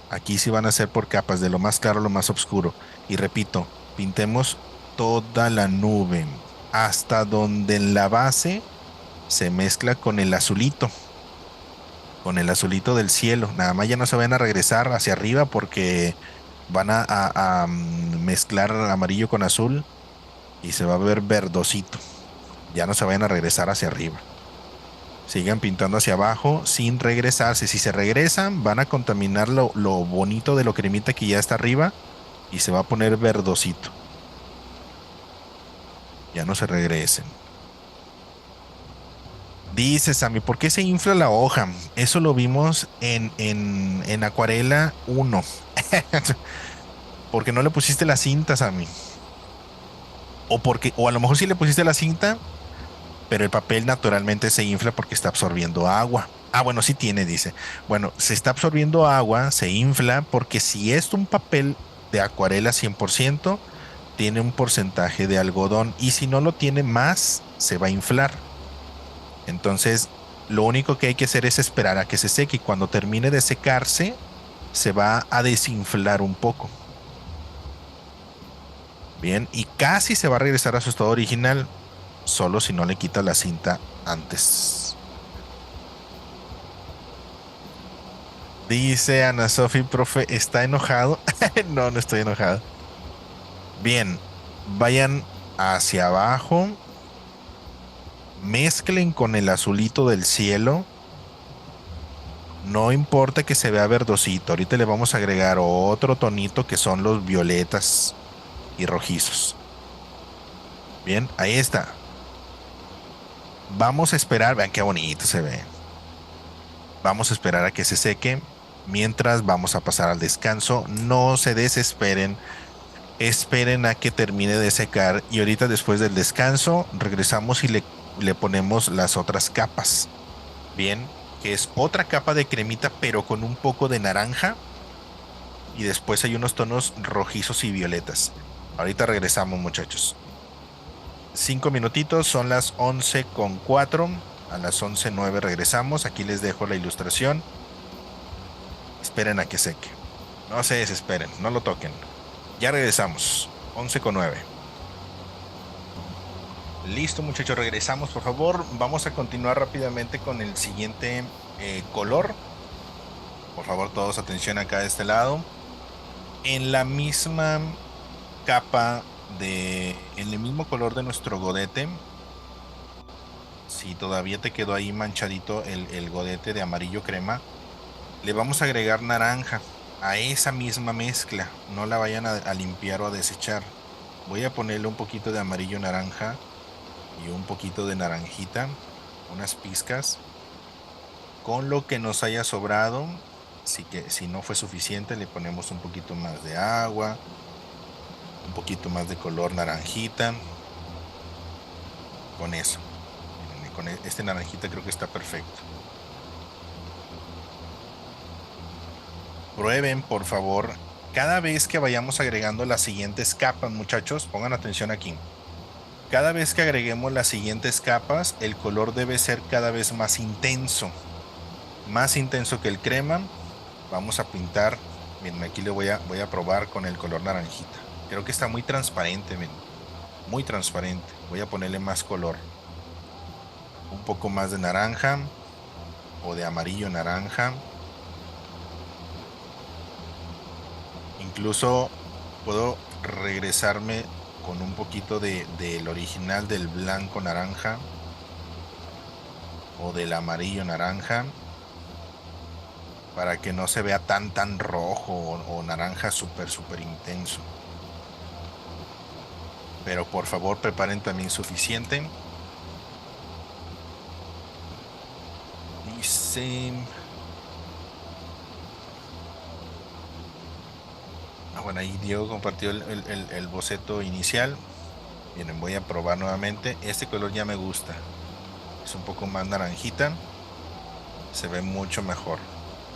Aquí sí van a ser por capas, de lo más claro a lo más oscuro. Y repito, pintemos toda la nube hasta donde en la base se mezcla con el azulito del cielo. Nada más ya no se van a regresar hacia arriba porque van a mezclar amarillo con azul y se va a ver verdosito. Ya no se vayan a regresar hacia arriba. Sigan pintando hacia abajo sin regresarse. Si se regresan, van a contaminar lo bonito de lo cremita que ya está arriba y se va a poner verdosito. Ya no se regresen. Dice Sammy, ¿por qué se infla la hoja? Eso lo vimos en Acuarela 1. Porque no le pusiste la cinta, Sammy. O a lo mejor sí le pusiste la cinta, pero el papel naturalmente se infla porque está absorbiendo agua. Ah, bueno, sí tiene, dice. Bueno, se está absorbiendo agua, se infla, porque si es un papel de acuarela 100% tiene un porcentaje de algodón y si no lo tiene más, se va a inflar. Entonces, lo único que hay que hacer es esperar a que se seque y cuando termine de secarse, se va a desinflar un poco. Bien, y casi se va a regresar a su estado original, solo si no le quita la cinta antes. Dice Ana Sofi, profe, ¿está enojado? No, no estoy enojado. Bien, vayan hacia abajo, mezclen con el azulito del cielo. No importa que se vea verdosito, ahorita le vamos a agregar otro tonito que son los violetas y rojizos. Bien, ahí está. Vamos a esperar, vean qué bonito se ve. Vamos a esperar a que se seque. Mientras vamos a pasar al descanso, no se desesperen, esperen a que termine de secar y ahorita después del descanso regresamos y le ponemos las otras capas. Bien, que es otra capa de cremita pero con un poco de naranja y después hay unos tonos rojizos y violetas. Ahorita regresamos, muchachos. 5 minutitos, son las 11:04. A las 11:09 regresamos. Aquí les dejo la ilustración. Esperen a que seque. No se desesperen, no lo toquen. Ya regresamos. 11:09. Listo, muchachos, regresamos, por favor. Vamos a continuar rápidamente con el siguiente color. Por favor, todos atención acá de este lado. En la misma capa en el mismo color de nuestro godete. Si todavía te quedó ahí manchadito el godete de amarillo crema, le vamos a agregar naranja a esa misma mezcla. No la vayan a limpiar o a desechar. Voy a ponerle un poquito de amarillo naranja y un poquito de naranjita, unas pizcas. Con lo que nos haya sobrado, si no fue suficiente, le ponemos un poquito más de agua, un poquito más de color naranjita. Con eso, con este naranjita creo que está perfecto. Prueben, por favor, cada vez que vayamos agregando las siguientes capas, muchachos, pongan atención aquí. Cada vez que agreguemos las siguientes capas, el color debe ser cada vez más intenso que el crema. Vamos a pintar. Miren, aquí le voy a probar con el color naranjita. Creo que está muy transparente, miren, muy transparente. Voy a ponerle más color, un poco más de naranja o de amarillo naranja. Incluso puedo regresarme con un poquito del original del blanco naranja o del amarillo naranja. para que no se vea tan rojo o naranja súper intenso. Pero por favor preparen también suficiente. Dice... bueno, ahí Diego compartió el boceto inicial. Miren, voy a probar nuevamente. Este color ya me gusta. Es un poco más naranjita. Se ve mucho mejor.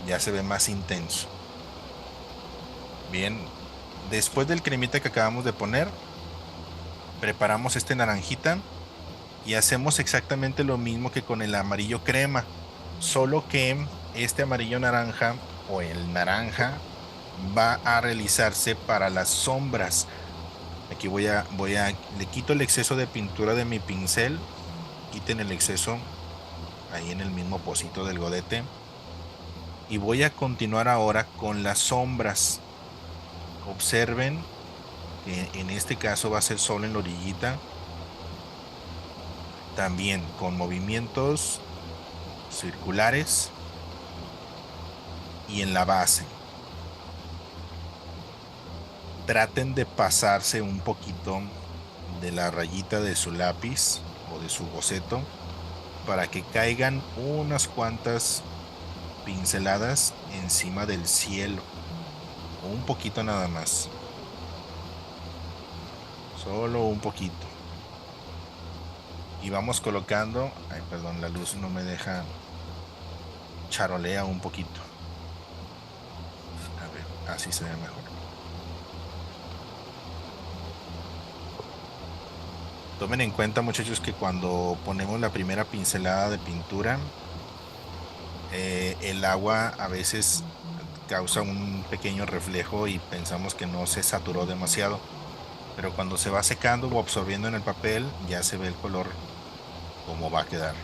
Ya se ve más intenso. Bien. Después del cremita que acabamos de poner, preparamos este naranjita y hacemos exactamente lo mismo que con el amarillo crema. Solo que este amarillo naranja o el naranja va a realizarse para las sombras. Aquí le quito el exceso de pintura de mi pincel. Quiten el exceso ahí en el mismo pocito del godete. Y voy a continuar ahora con las sombras. Observen que en este caso va a ser solo en la orillita. También con movimientos circulares y en la base. Traten de pasarse un poquito de la rayita de su lápiz o de su boceto para que caigan unas cuantas pinceladas encima del cielo, o un poquito nada más, solo un poquito, y vamos colocando, ay perdón, la luz no me deja, charolea un poquito, a ver, así se ve mejor. Tomen en cuenta, muchachos, que cuando ponemos la primera pincelada de pintura, el agua a veces causa un pequeño reflejo y pensamos que no se saturó demasiado, pero cuando se va secando o absorbiendo en el papel ya se ve el color como va a quedar.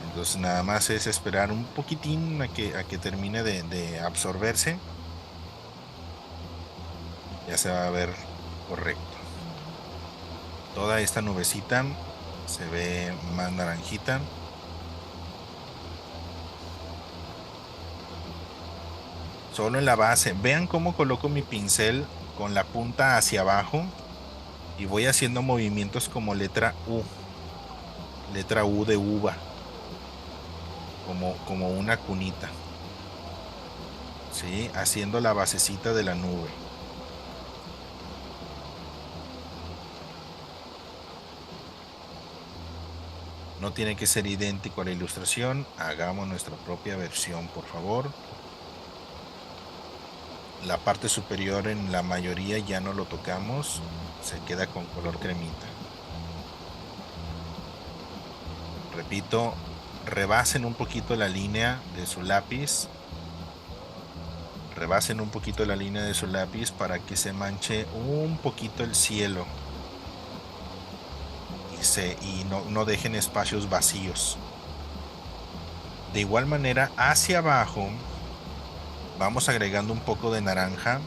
Entonces nada más es esperar un poquitín a que termine de absorberse. Ya se va a ver correcto. Toda esta nubecita se ve más naranjita. Solo en la base. Vean cómo coloco mi pincel con la punta hacia abajo y voy haciendo movimientos como letra U. Letra U de uva. Como una cunita. ¿Sí? Haciendo la basecita de la nube. No tiene que ser idéntico a la ilustración. Hagamos nuestra propia versión, por favor. La parte superior en la mayoría ya no lo tocamos. Se queda con color cremita. Repito, rebasen un poquito la línea de su lápiz. Rebasen un poquito la línea de su lápiz para que se manche un poquito el cielo. Y no dejen espacios vacíos. De igual manera, hacia abajo vamos agregando un poco de naranja,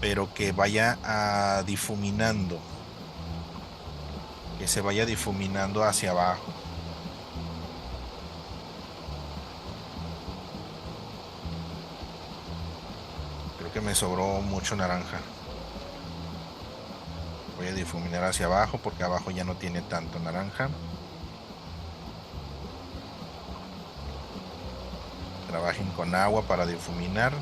pero que vaya difuminando, que se vaya difuminando hacia abajo. Creo que me sobró mucho naranja. Voy a difuminar hacia abajo porque abajo ya no tiene tanto naranja. Trabajen con agua para difuminar.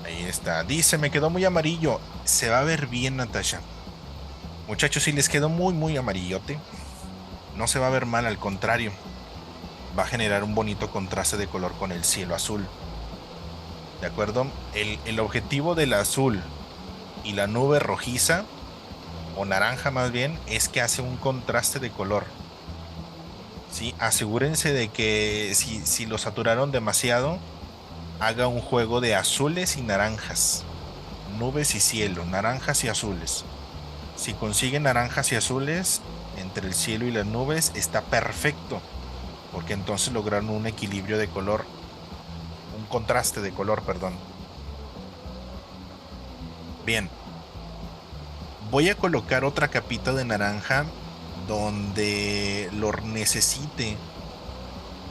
Ahí está. Dice, me quedó muy amarillo. Se va a ver bien, Natasha. Muchachos, si les quedó muy amarillote, no se va a ver mal, al contrario. Va a generar un bonito contraste de color con el cielo azul. ¿De acuerdo? El objetivo del azul y la nube rojiza, o naranja más bien, es que hace un contraste de color. ¿Sí? Asegúrense de que si lo saturaron demasiado, haga un juego de azules y naranjas. Nubes y cielo, naranjas y azules. Si consiguen naranjas y azules entre el cielo y las nubes, está perfecto, porque entonces lograron un equilibrio de color, un contraste de color, perdón. Bien, Voy a colocar otra capita de naranja donde lo necesite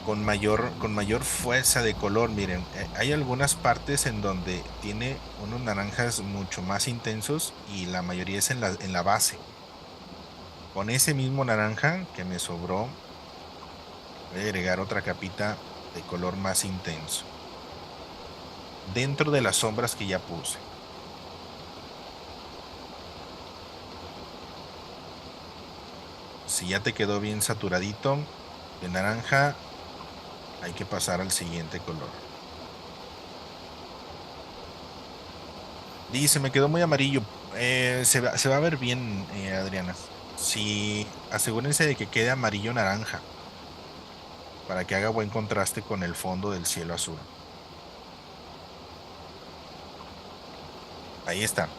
con mayor fuerza de color. Miren, hay algunas partes en donde tiene unos naranjas mucho más intensos y la mayoría es en la base. Con ese mismo naranja que me sobró, voy a agregar otra capita de color más intenso dentro de las sombras que ya puse. Si ya te quedó bien saturadito de naranja, hay que pasar al siguiente color. Dice, me quedó muy amarillo. Se va a ver bien, Adriana. Sí, asegúrense de que quede amarillo naranja para que haga buen contraste con el fondo del cielo azul. Ahí está.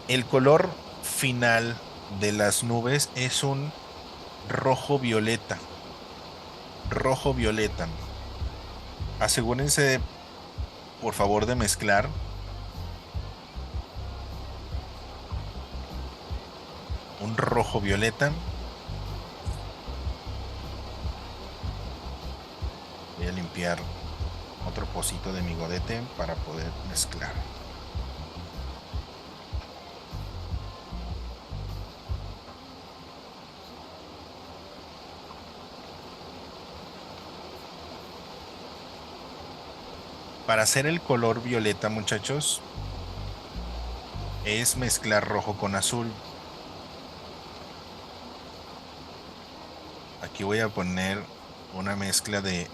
El color final de las nubes es un rojo violeta. Rojo violeta. Asegúrense, por favor, de mezclar un rojo violeta. Voy a limpiar otro pocito de mi godete para poder mezclar. Para hacer el color violeta, muchachos, es mezclar rojo con azul. Aquí voy a poner una mezcla de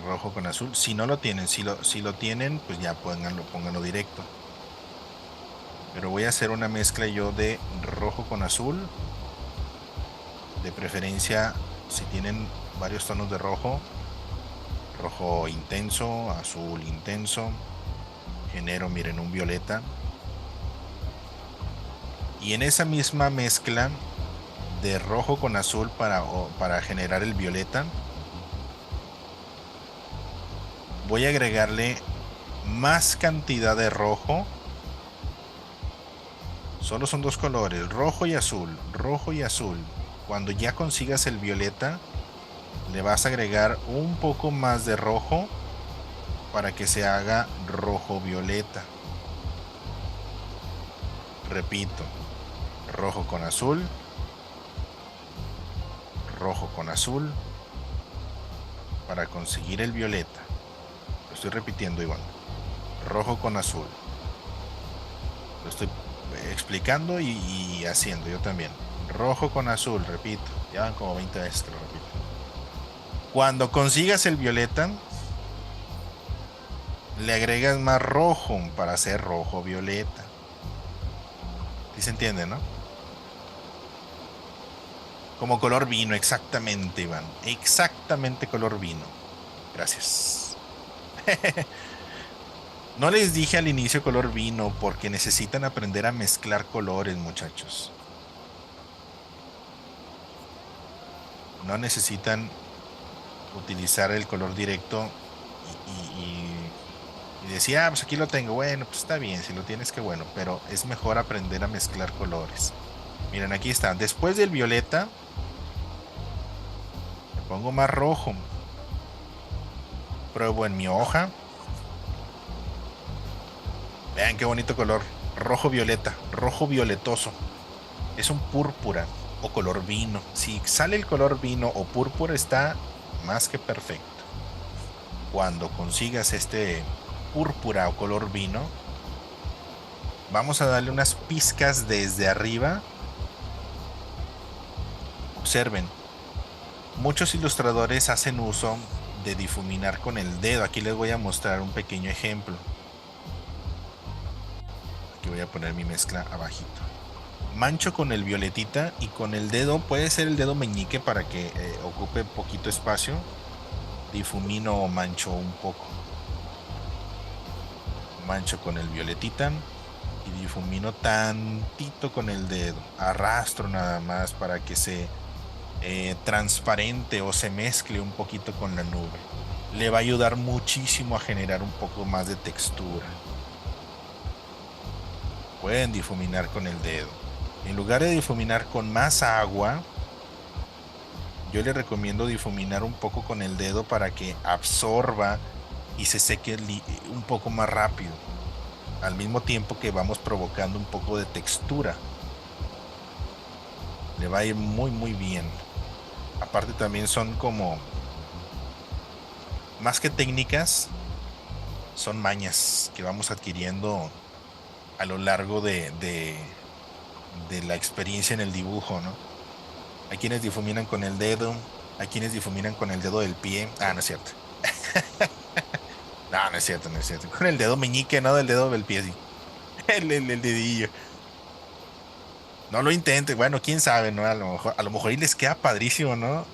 rojo con azul. Si no lo tienen, si lo tienen, pues ya pónganlo directo. Pero voy a hacer una mezcla yo de rojo con azul. De preferencia, si tienen varios tonos de rojo, rojo intenso, azul intenso, genero, miren, un violeta. Y en esa misma mezcla de rojo con azul para generar el violeta, voy a agregarle más cantidad de rojo. Solo son dos colores, rojo y azul, rojo y azul. Cuando ya consigas el violeta, le vas a agregar un poco más de rojo para que se haga rojo violeta. Repito, rojo con azul, rojo con azul, para conseguir el violeta. Lo estoy repitiendo, Iván. Rojo con azul. Lo estoy explicando y haciendo yo también. Rojo con azul, repito. Ya van como 20 veces que lo repito. Cuando consigas el violeta, le agregas más rojo para hacer rojo violeta. ¿Sí se entiende, no? Como color vino, exactamente, Iván. Exactamente color vino. Gracias. No les dije al inicio color vino porque necesitan aprender a mezclar colores, muchachos. No necesitan utilizar el color directo y decir, ah, pues aquí lo tengo. Bueno, pues está bien, si lo tienes, qué bueno. Pero es mejor aprender a mezclar colores. Miren, aquí está. Después del violeta, le pongo más rojo. Pruebo en mi hoja. Vean qué bonito color. Rojo violeta, rojo violetoso. Es un púrpura o color vino. Si sale el color vino o púrpura, está más que perfecto. Cuando consigas este púrpura o color vino, vamos a darle unas pizcas desde arriba. Observen, muchos ilustradores hacen uso de difuminar con el dedo. Aquí les voy a mostrar un pequeño ejemplo. Aquí voy a poner mi mezcla abajito. Mancho con el violetita y con el dedo, puede ser el dedo meñique para que ocupe poquito espacio. Difumino o mancho un poco. Mancho con el violetita y difumino tantito con el dedo. Arrastro nada más para que se transparente o se mezcle un poquito con la nube. Le va a ayudar muchísimo a generar un poco más de textura. pueden difuminar con el dedo. En lugar de difuminar con más agua, yo le recomiendo difuminar un poco con el dedo para que absorba y se seque un poco más rápido, al mismo tiempo que vamos provocando un poco de textura. Le va a ir muy muy bien. Aparte también son como, más que técnicas, son mañas que vamos adquiriendo a lo largo de la experiencia en el dibujo, ¿no? Hay quienes difuminan con el dedo, hay quienes difuminan con el dedo del pie. Ah, no es cierto. No, no es cierto, no es cierto. Con el dedo meñique, no del dedo del pie, sí. El dedillo. No lo intente, bueno, quién sabe, ¿no? A lo mejor y les queda padrísimo, ¿no?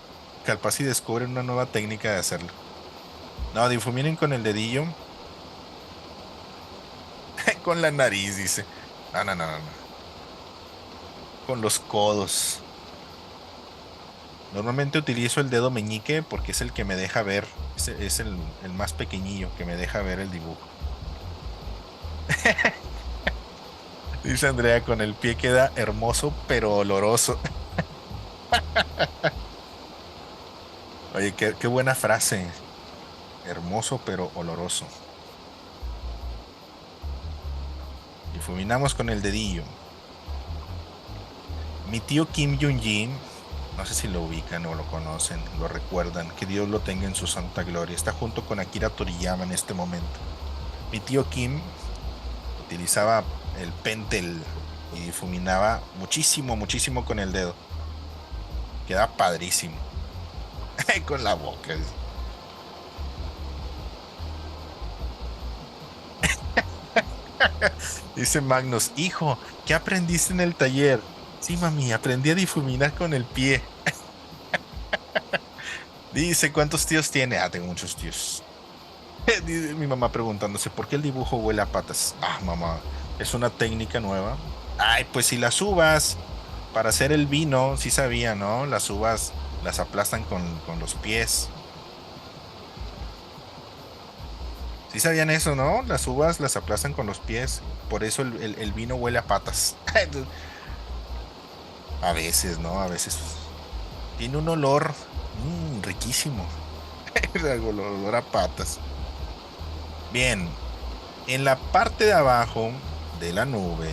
Capaz si descubren una nueva técnica de hacerlo. No, difuminen con el dedillo, con la nariz, dice. No, no, no, no, no. Con los codos. Normalmente utilizo el dedo meñique porque es el que me deja ver, es el más pequeñillo que me deja ver el dibujo. Dice Andrea, con el pie queda hermoso pero oloroso. Oye, qué buena frase. Hermoso pero oloroso. Difuminamos con el dedillo. Mi tío Kim Jong-un, no sé si lo ubican o lo conocen, lo recuerdan, que Dios lo tenga en su santa gloria. Está junto con Akira Toriyama en este momento. Mi tío Kim utilizaba el pentel y difuminaba muchísimo, muchísimo con el dedo. Queda padrísimo. Con la boca. Dice Magnus, hijo, ¿qué aprendiste en el taller? Sí, mami, aprendí a difuminar con el pie. Dice, ¿cuántos tíos tiene? Ah, tengo muchos tíos. Dice mi mamá preguntándose, ¿por qué el dibujo huele a patas? Ah, mamá, es una técnica nueva. Ay, pues si las uvas para hacer el vino, sí sabía, ¿no? Las uvas las aplastan con los pies. Sí sabían eso, ¿no? Las uvas las aplastan con los pies. Por eso el vino huele a patas. A veces, ¿no? A veces tiene un olor riquísimo. El olor a patas. Bien, en la parte de abajo de la nube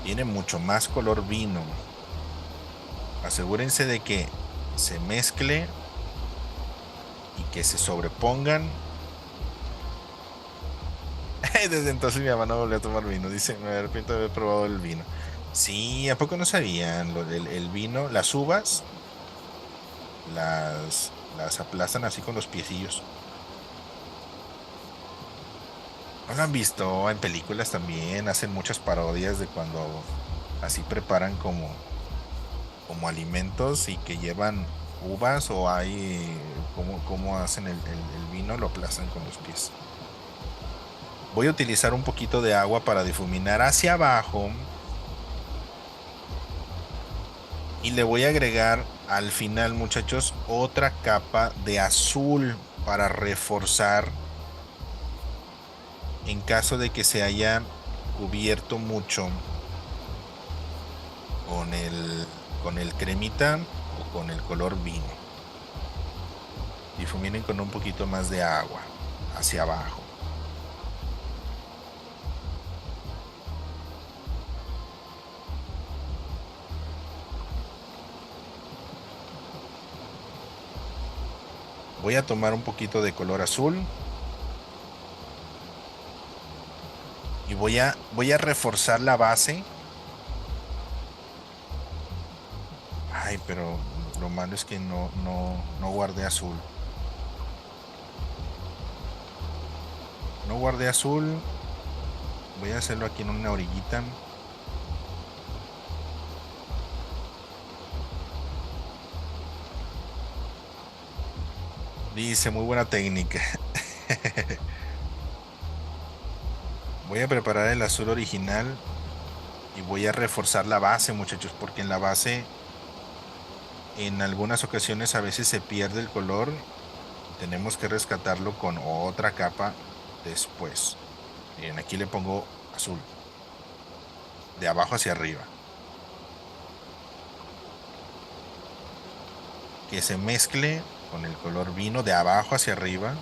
tiene mucho más color vino. Asegúrense de que se mezcle y que se sobrepongan. Desde entonces mi mamá no volvió a tomar vino. Dice, me arrepiento de haber probado el vino. Sí, ¿a poco no sabían? El vino, las uvas, las aplastan así con los piecillos. ¿No lo han visto? En películas también hacen muchas parodias de cuando así preparan como alimentos y que llevan uvas o hay como hacen el vino, lo aplastan con los pies. Voy a utilizar un poquito de agua para difuminar hacia abajo y le voy a agregar al final, muchachos, otra capa de azul para reforzar en caso de que se haya cubierto mucho con el cremita o con el color vino. Difuminen con un poquito más de agua hacia abajo. Voy a tomar un poquito de color azul y voy a reforzar la base. Ay, pero lo malo es que no guardé azul. No guardé azul. Voy a hacerlo aquí en una orillita. Dice, muy buena técnica. Voy a preparar el azul original y voy a reforzar la base, muchachos, porque en la base en algunas ocasiones a veces se pierde el color. Tenemos que rescatarlo con otra capa después. Miren, aquí le pongo azul, de abajo hacia arriba. Que se mezcle con el color vino de abajo hacia arriba.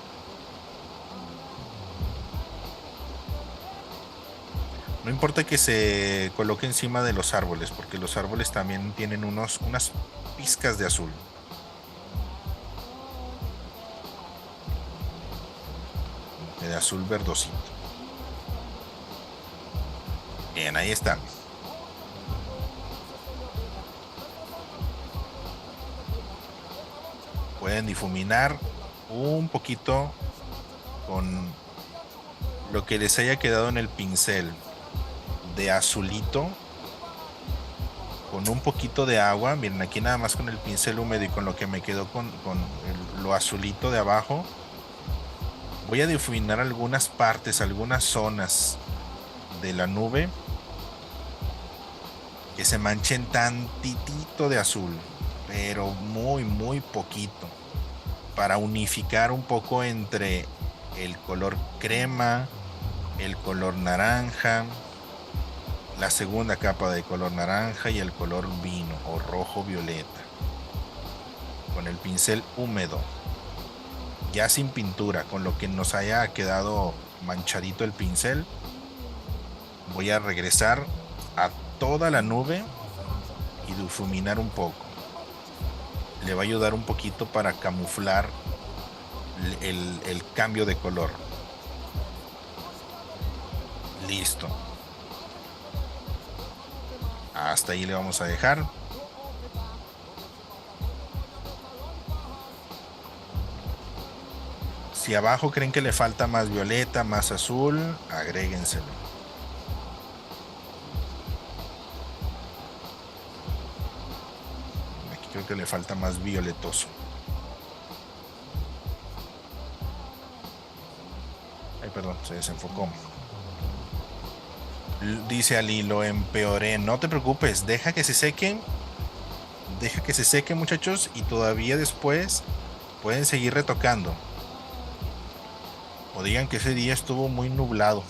No importa que se coloque encima de los árboles, porque los árboles también tienen unas pizcas de azul. De azul verdosito. Bien, ahí está. Pueden difuminar un poquito con lo que les haya quedado en el pincel de azulito, con un poquito de agua. Miren, aquí nada más con el pincel húmedo y con lo que me quedó con lo azulito de abajo. Voy a difuminar algunas partes, algunas zonas de la nube que se manchen tantitito de azul, pero muy, muy poquito, para unificar un poco entre el color crema, el color naranja, la segunda capa de color naranja y el color vino o rojo violeta. Con el pincel húmedo, ya sin pintura, con lo que nos haya quedado manchadito el pincel, voy a regresar a toda la nube y difuminar un poco. Le va a ayudar un poquito para camuflar el cambio de color. Listo. Hasta ahí le vamos a dejar. Si abajo creen que le falta más violeta, más azul, agréguenselo. Aquí creo que le falta más violetoso. Ay, perdón, se desenfocó. Dice Ali, lo empeoré. No te preocupes, deja que se sequen. Deja que se sequen, muchachos, y todavía después pueden seguir retocando. O digan que ese día estuvo muy nublado.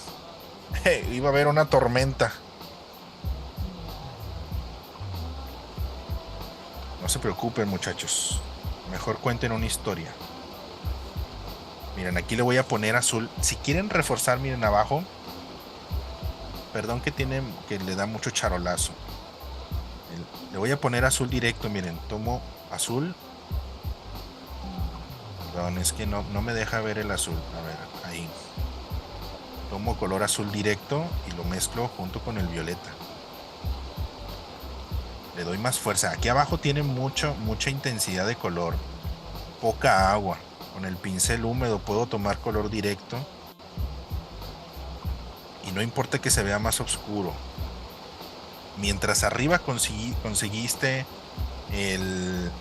Iba a haber una tormenta. No se preocupen, muchachos. Mejor cuenten una historia. Miren, aquí le voy a poner azul. Si quieren reforzar, miren abajo. Perdón que le da mucho charolazo. Le voy a poner azul directo, miren. Tomo azul. Perdón, es que no me deja ver el azul. A ver, ahí. Tomo color azul directo y lo mezclo junto con el violeta. Le doy más fuerza. Aquí abajo tiene mucha intensidad de color. Poca agua. Con el pincel húmedo puedo tomar color directo. Y no importa que se vea más oscuro. Mientras arriba conseguiste el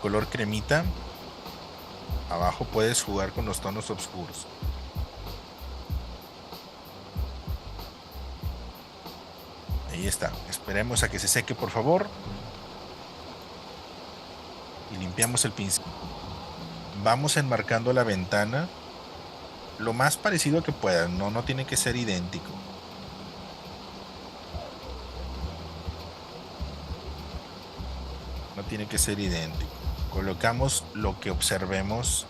color cremita, abajo puedes jugar con los tonos oscuros. Ahí está. Esperemos a que se seque, por favor. Y limpiamos el pincel. Vamos enmarcando la ventana lo más parecido que puedan. No tiene que ser idéntico. No tiene que ser idéntico. Colocamos lo que observemos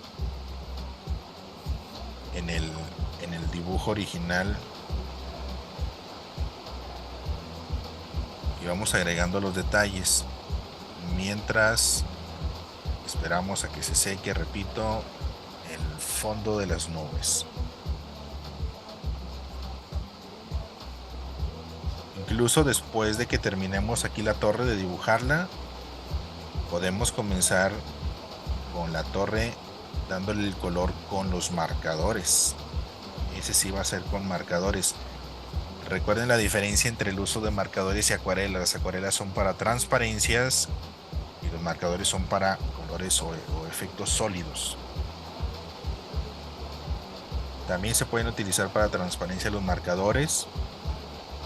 en el dibujo original y vamos agregando los detalles mientras esperamos a que se seque, repito, el fondo de las nubes. Incluso después de que terminemos aquí la torre de dibujarla, podemos comenzar con la torre dándole el color con los marcadores. Ese sí va a ser con marcadores. Recuerden la diferencia entre el uso de marcadores y acuarelas. Las acuarelas son para transparencias y los marcadores son para colores o efectos sólidos. También se pueden utilizar para transparencia los marcadores,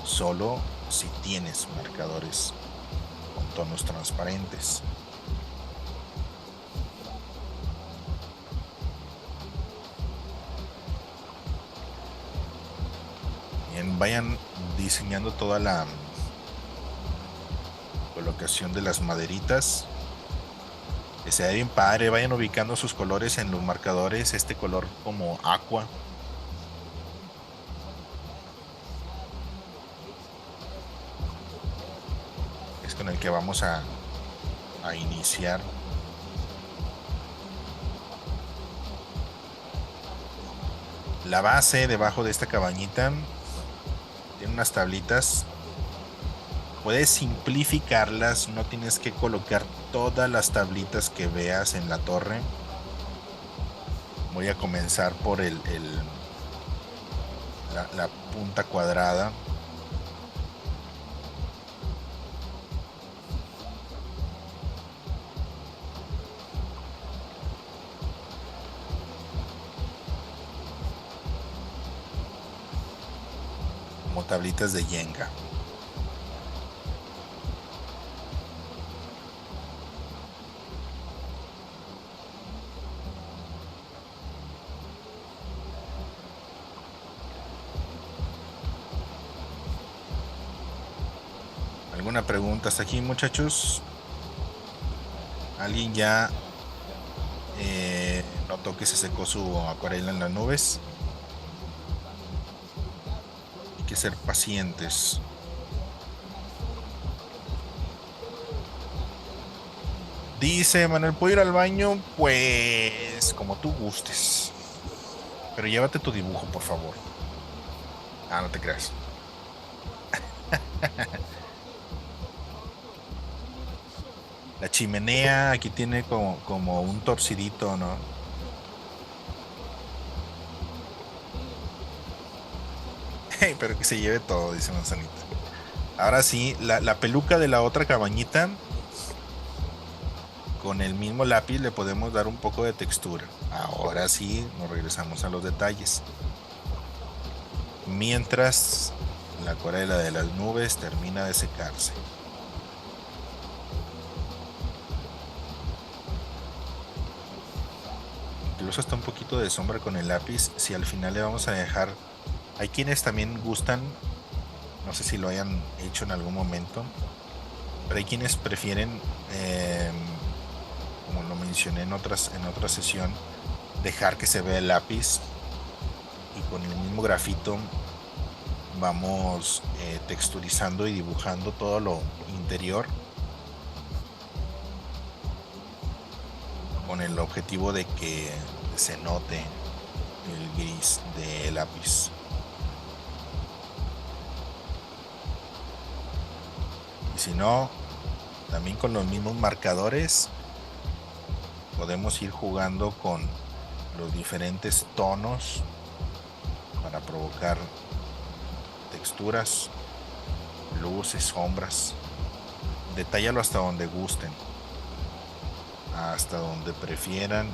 solo si tienes marcadores con tonos transparentes. Vayan diseñando toda la colocación de las maderitas. Que sea bien padre. Vayan ubicando sus colores en los marcadores. Este color como aqua es con el que vamos a iniciar. La base debajo de esta cabañita tiene unas tablitas. Puedes simplificarlas, no tienes que colocar todas las tablitas que veas en la torre. Voy a comenzar por la punta cuadrada. Como tablitas de Jenga. ¿Alguna pregunta hasta aquí, muchachos? ¿Alguien ya notó que se secó su acuarela en las nubes? Hay que ser pacientes. Dice Manuel, ¿puedo ir al baño? Pues como tú gustes. Pero llévate tu dibujo, por favor. Ah, no te creas. La chimenea aquí tiene como un torcidito, ¿no? Pero que se lleve todo, dice Manzanita. Ahora sí, la peluca de la otra cabañita, con el mismo lápiz le podemos dar un poco de textura. Ahora sí, nos regresamos a los detalles. Mientras la acuarela de las nubes termina de secarse. Incluso hasta un poquito de sombra con el lápiz. Si al final le vamos a dejar... Hay quienes también gustan, no sé si lo hayan hecho en algún momento, pero hay quienes prefieren, como lo mencioné en otra sesión, dejar que se vea el lápiz y con el mismo grafito vamos texturizando y dibujando todo lo interior con el objetivo de que se note el gris del lápiz. Y si no, también con los mismos marcadores podemos ir jugando con los diferentes tonos para provocar texturas, luces, sombras. Detállalo hasta donde gusten, hasta donde prefieran.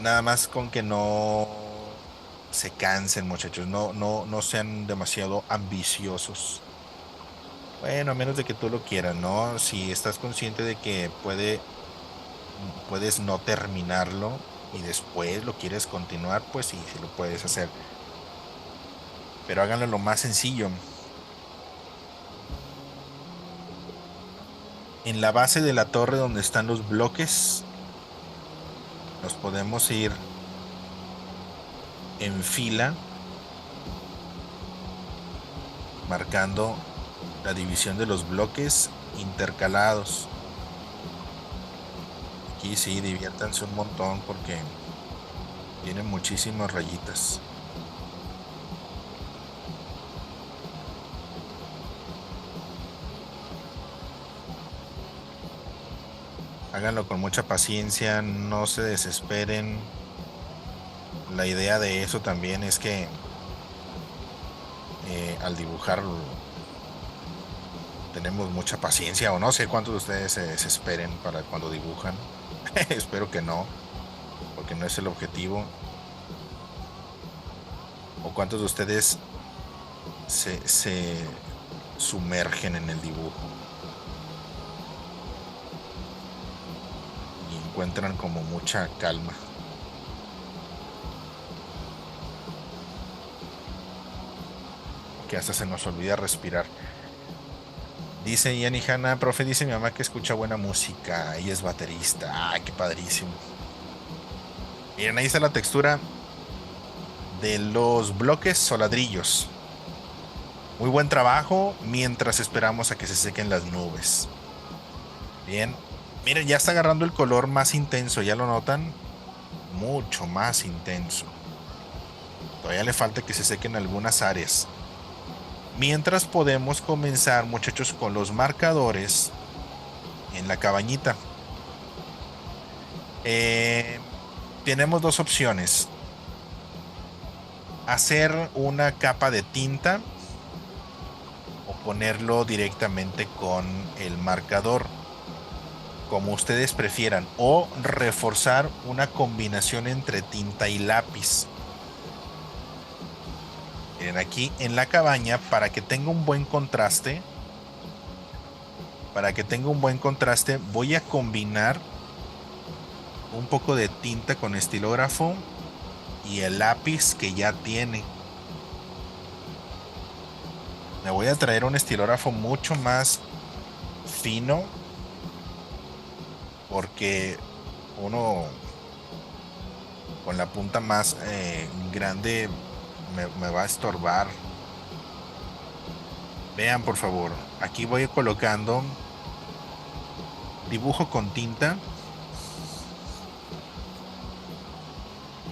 Nada más con que no se cansen, muchachos. No sean demasiado ambiciosos. Bueno, a menos de que tú lo quieras, ¿no? Si estás consciente de que puedes no terminarlo y después lo quieres continuar, pues sí, sí lo puedes hacer. Pero háganlo lo más sencillo. En la base de la torre donde están los bloques, nos podemos ir en fila, marcando la división de los bloques intercalados. Aquí sí, diviértanse un montón porque tienen muchísimas rayitas. Háganlo con mucha paciencia, no se desesperen. La idea de eso también es que al dibujar tenemos mucha paciencia, o no sé cuántos de ustedes se desesperen para cuando dibujan. Espero que no, porque no es el objetivo. O cuántos de ustedes se sumergen en el dibujo y encuentran como mucha calma. que hasta se nos olvida respirar. Dice Yani Hanna, profe, dice mi mamá que escucha buena música. Ella es baterista. Qué padrísimo. Miren, ahí está la textura de los bloques o ladrillos. Muy buen trabajo mientras esperamos a que se sequen las nubes. Bien. Miren, ya está agarrando el color más intenso. ¿Ya lo notan? Mucho más intenso. Todavía le falta que se sequen algunas áreas. Mientras podemos comenzar, muchachos, con los marcadores en la cabañita. Tenemos dos opciones. Hacer una capa de tinta o ponerlo directamente con el marcador, como ustedes prefieran, o reforzar una combinación entre tinta y lápiz. Miren, aquí en la cabaña, para que tenga un buen contraste, voy a combinar un poco de tinta con estilógrafo y el lápiz que ya tiene. Me voy a traer un estilógrafo mucho más fino, porque uno con la punta más grande me va a estorbar. Vean, por favor, aquí voy colocando, dibujo con tinta,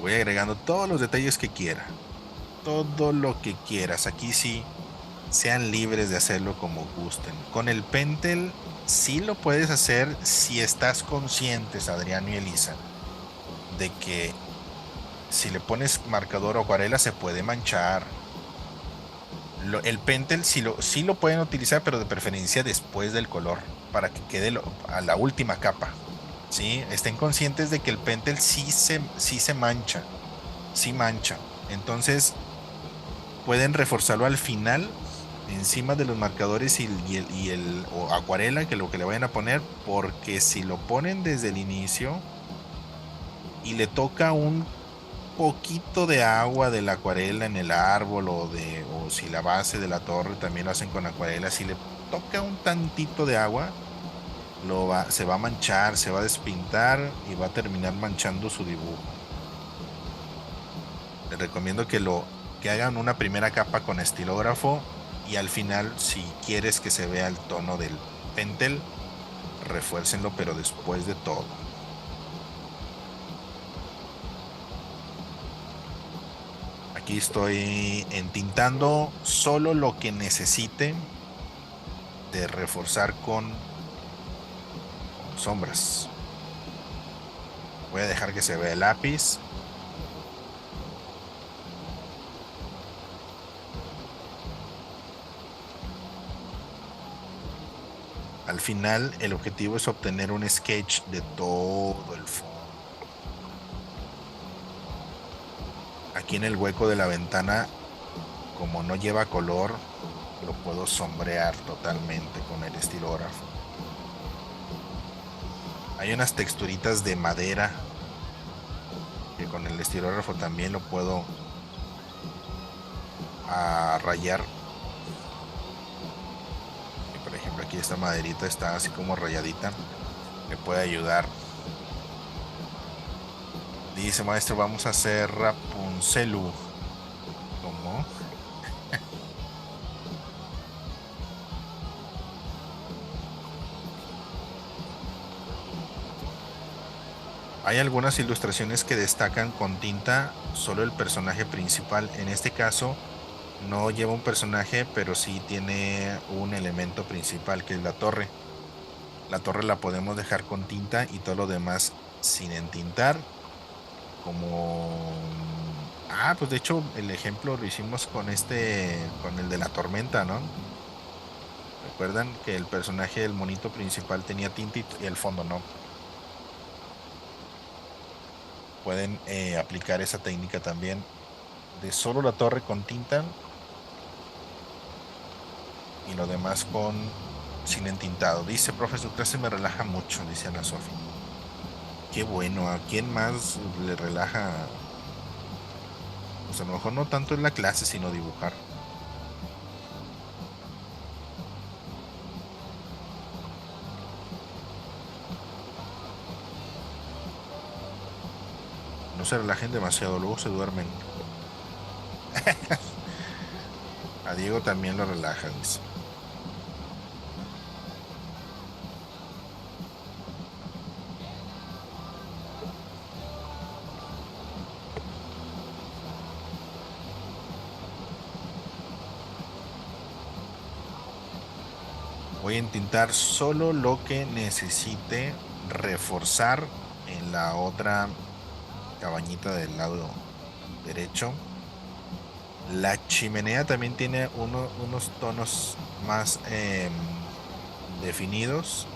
voy agregando todos los detalles que quiera, todo lo que quieras. Aquí sí, sean libres de hacerlo como gusten. Con el Pentel sí lo puedes hacer si estás conscientes, Adriano y Elisa, de que si le pones marcador o acuarela se puede manchar. El Pentel sí lo pueden utilizar, pero de preferencia después del color, para que quede a la última capa. ¿Sí? Estén conscientes de que el Pentel sí se mancha, sí mancha. Entonces pueden reforzarlo al final, encima de los marcadores o acuarela, que lo que le vayan a poner, porque si lo ponen desde el inicio y le toca un poquito de agua de la acuarela en el árbol, o si la base de la torre también lo hacen con acuarela, si le toca un tantito de agua, se va a manchar, se va a despintar y va a terminar manchando su dibujo. Les recomiendo que hagan una primera capa con estilógrafo, y al final, si quieres que se vea el tono del Pentel, refuércenlo, pero después de todo. Aquí estoy entintando solo lo que necesite de reforzar con sombras. Voy a dejar que se vea el lápiz. Al final, el objetivo es obtener un sketch de todo el fondo. Aquí en el hueco de la ventana, como no lleva color, lo puedo sombrear totalmente con el estilógrafo. Hay unas texturitas de madera que con el estilógrafo también lo puedo rayar. Por ejemplo, aquí esta maderita está así como rayadita, me puede ayudar. Dice, maestro, vamos a hacer Rapunzelu. ¿Cómo? Hay algunas ilustraciones que destacan con tinta solo el personaje principal. En este caso no lleva un personaje, pero sí tiene un elemento principal, que es la torre. La torre la podemos dejar con tinta y todo lo demás sin entintar. Pues de hecho el ejemplo lo hicimos con el de la tormenta, ¿no? Recuerdan que el personaje, el monito principal, tenía tinta y el fondo no. Pueden aplicar esa técnica también de solo la torre con tinta y lo demás sin entintado. Dice, profe, su clase me relaja mucho, dice Ana Sofía. Qué bueno. ¿A quién más le relaja? Pues a lo mejor no tanto en la clase, sino dibujar. se relajen demasiado, luego se duermen. A Diego también lo relaja, dice. Voy a entintar solo lo que necesite reforzar en la otra cabañita del lado derecho. La chimenea también tiene unos tonos más definidos.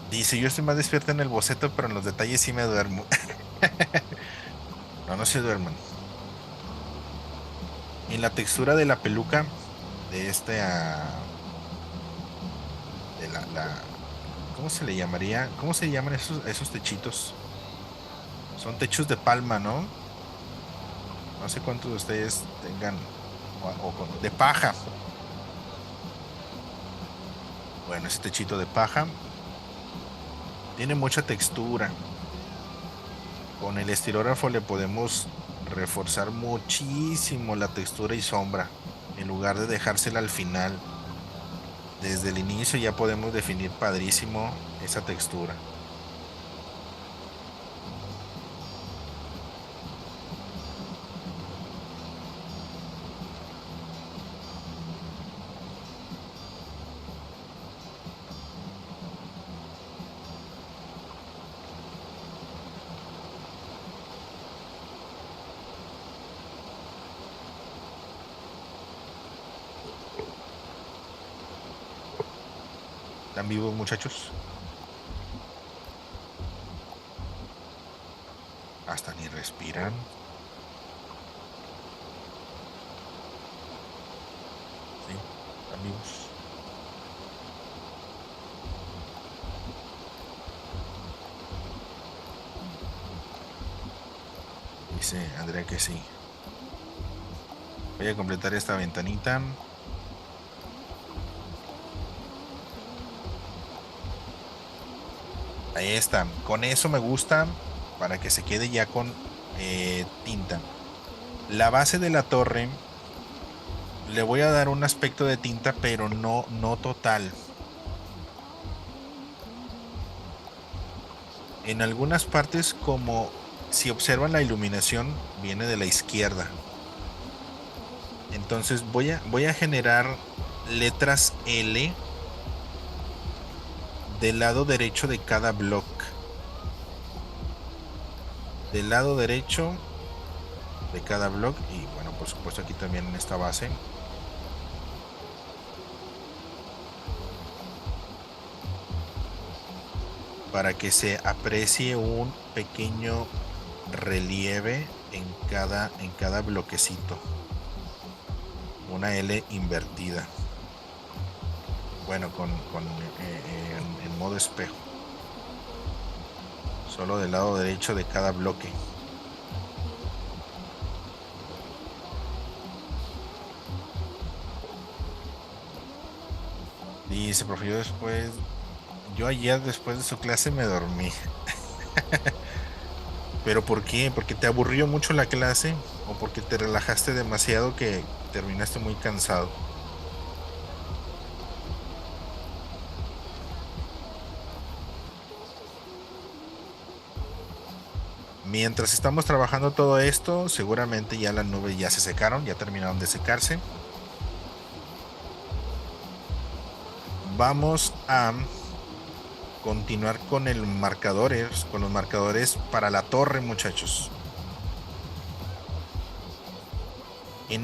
Dice, yo estoy más despierto en el boceto, pero en los detalles sí me duermo. No, no se duerman. En la textura de la peluca de de ¿cómo se le llamaría? ¿Cómo se llaman esos techitos? Son techos de palma, ¿no? No sé cuántos de ustedes tengan de paja. Bueno, ese techito de paja tiene mucha textura. Con el estirógrafo le podemos reforzar muchísimo la textura y sombra. En lugar de dejársela al final. Desde el inicio ya podemos definir padrísimo esa textura. ¿Están vivos, muchachos? Hasta ni respiran. Sí, están vivos. Dice Andrea que sí. Voy a completar esta ventanita. Ahí está. Con eso me gusta para que se quede ya con tinta. La base de la torre le voy a dar un aspecto de tinta, pero no total. En algunas partes, como si observan la iluminación, viene de la izquierda. Entonces voy a generar letras L del lado derecho de cada bloque. Del lado derecho de cada bloque. Y bueno, por supuesto aquí también en esta base. Para que se aprecie un pequeño relieve en cada bloquecito. Una L invertida. Bueno, en modo espejo. Solo del lado derecho de cada bloque. Dice, profe, yo ayer después de su clase me dormí. ¿Pero por qué? ¿Porque te aburrió mucho la clase? ¿O porque te relajaste demasiado que terminaste muy cansado? Mientras estamos trabajando todo esto, seguramente ya las nubes ya se secaron, ya terminaron de secarse. Vamos a continuar con con los marcadores para la torre, muchachos. En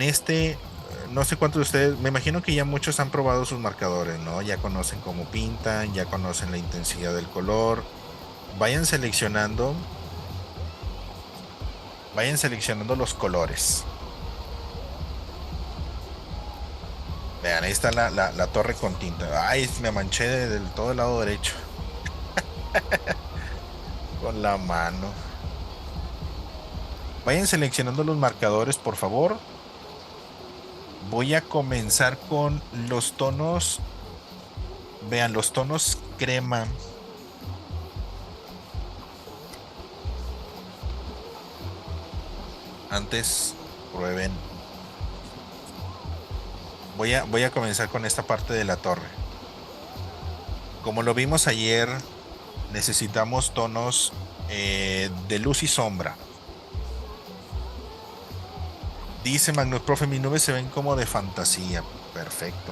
no sé cuántos de ustedes, me imagino que ya muchos han probado sus marcadores, ¿no? Ya conocen cómo pintan, ya conocen la intensidad del color. Vayan seleccionando los colores. Vean, ahí está la torre con tinta. Ay, me manché del todo el lado derecho. Con la mano. Vayan seleccionando los marcadores, por favor. Voy a comenzar con los tonos. Vean, los tonos crema. Antes prueben. Voy a comenzar con esta parte de la torre. Como lo vimos ayer, necesitamos tonos de luz y sombra. Dice Magnus, profe, mis nubes se ven como de fantasía. Perfecto.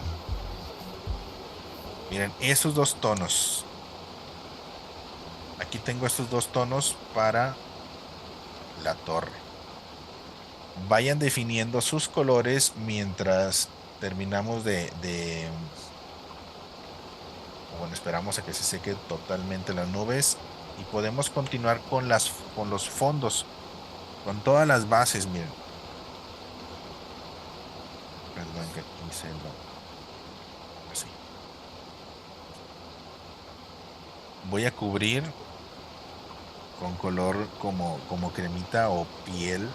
Miren, esos dos tonos. Aquí tengo estos dos tonos para la torre. Vayan definiendo sus colores mientras terminamos bueno, esperamos a que se seque totalmente las nubes y podemos continuar con con los fondos, con todas las bases. Miren, perdón que aquí se lo así. Voy a cubrir con color como cremita o piel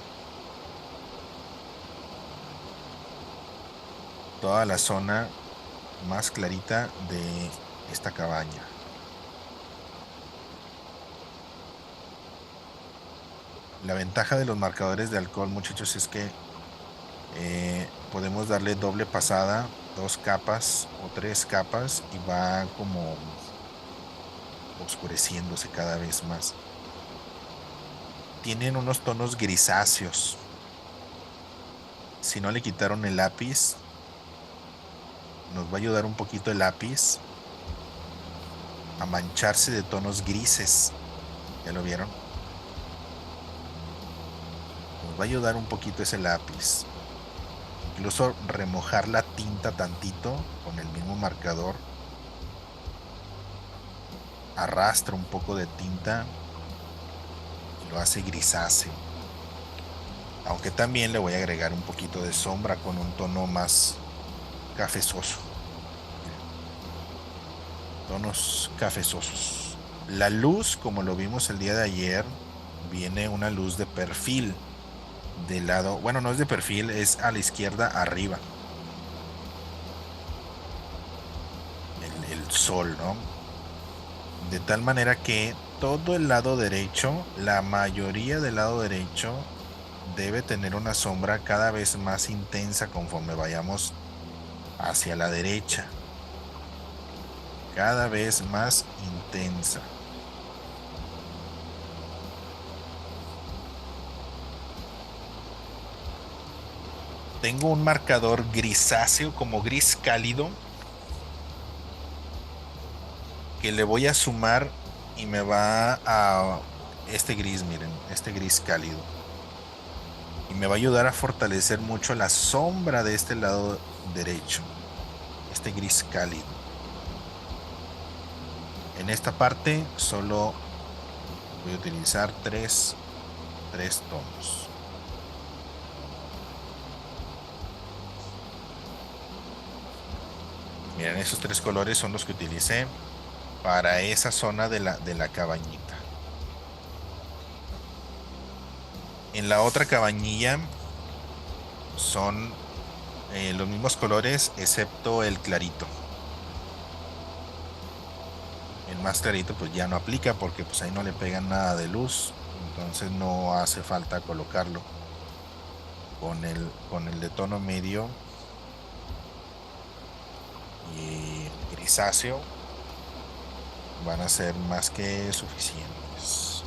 toda la zona más clarita de esta cabaña. La ventaja de los marcadores de alcohol, muchachos, es que podemos darle doble pasada, 2 capas o 3 capas y va como oscureciéndose cada vez más. Tienen unos tonos grisáceos. Si no le quitaron el lápiz, nos va a ayudar un poquito el lápiz a mancharse de tonos grises. ¿Ya lo vieron? Nos va a ayudar un poquito ese lápiz. Incluso remojar la tinta tantito con el mismo marcador. Arrastra un poco de tinta y lo hace grisáceo. Aunque también le voy a agregar un poquito de sombra con un tono más cafezoso. Tonos cafezosos. La luz, como lo vimos el día de ayer, viene una luz de perfil del lado, bueno, no es de perfil, es a la izquierda arriba. El sol, ¿no? De tal manera que todo el lado derecho, la mayoría del lado derecho, debe tener una sombra cada vez más intensa conforme vayamos hacia la derecha. Cada vez más intensa. Tengo un marcador grisáceo, como gris cálido, que le voy a sumar y me va a este gris, miren, este gris cálido. Y me va a ayudar a fortalecer mucho la sombra de este lado derecho, este gris cálido. En esta parte solo voy a utilizar tres tonos. Miren, esos 3 colores son los que utilicé para esa zona de la cabañita. En la otra cabañilla son los mismos colores excepto el clarito. El más clarito pues ya no aplica porque pues ahí no le pegan nada de luz, entonces no hace falta colocarlo. Con el de tono medio y grisáceo van a ser más que suficientes.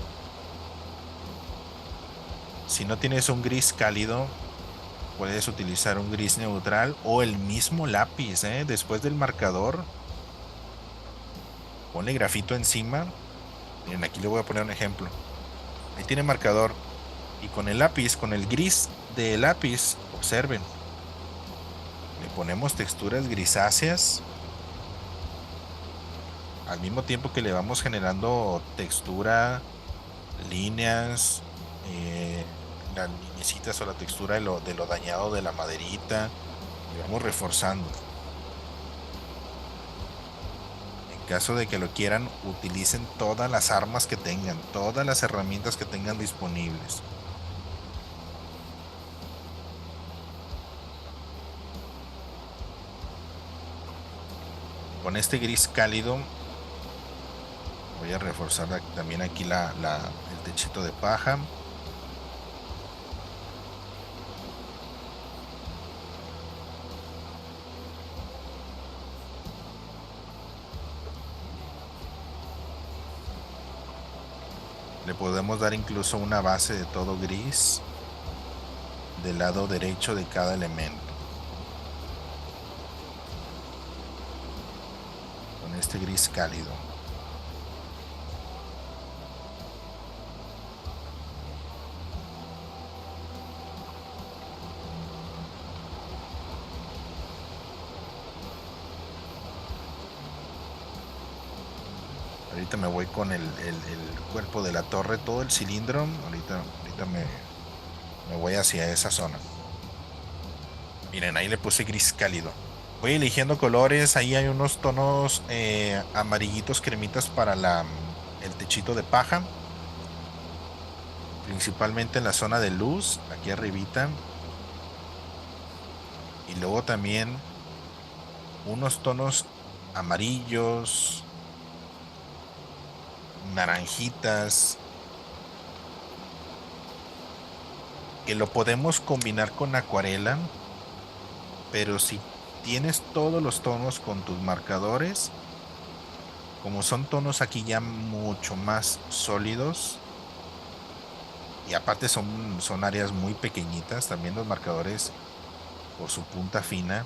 Si no tienes un gris cálido, puedes utilizar un gris neutral o el mismo lápiz, después del marcador. Ponle grafito encima. Miren, aquí le voy a poner un ejemplo. Ahí tiene marcador. Y con el lápiz, con el gris de lápiz, observen. Le ponemos texturas grisáceas. Al mismo tiempo que le vamos generando textura, líneas, las linecitas o la textura de lo dañado de la maderita. Y vamos reforzando. En caso de que lo quieran, utilicen todas las armas que tengan, todas las herramientas que tengan disponibles. Con este gris cálido voy a reforzar también aquí el techito de paja. Le podemos dar incluso una base de todo gris del lado derecho de cada elemento. Con este gris cálido. Ahorita me voy con el cuerpo de la torre, todo el cilindro. Ahorita me voy hacia esa zona. Miren, ahí le puse gris cálido. Voy eligiendo colores. Ahí hay unos tonos amarillitos, cremitas para el techito de paja. Principalmente en la zona de luz, aquí arribita. Y luego también unos tonos amarillos, naranjitas, que lo podemos combinar con acuarela, pero si tienes todos los tonos con tus marcadores, como son tonos aquí ya mucho más sólidos, y aparte son áreas muy pequeñitas, también los marcadores por su punta fina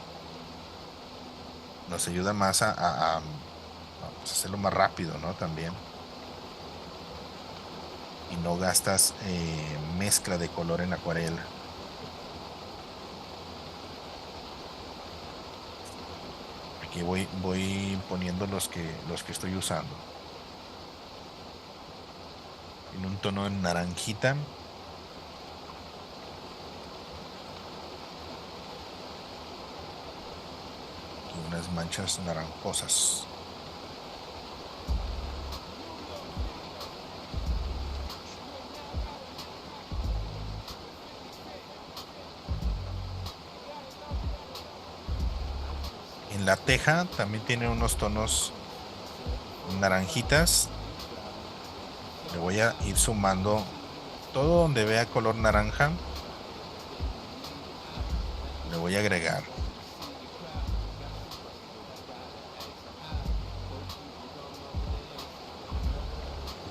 nos ayuda más a hacerlo más rápido, ¿no? También. Y no gastas mezcla de color en acuarela. Aquí voy poniendo los que estoy usando. En un tono de naranjita. Aquí unas manchas naranjosas. En la teja también tiene unos tonos naranjitas. Le voy a ir sumando todo donde vea color naranja. Le voy a agregar.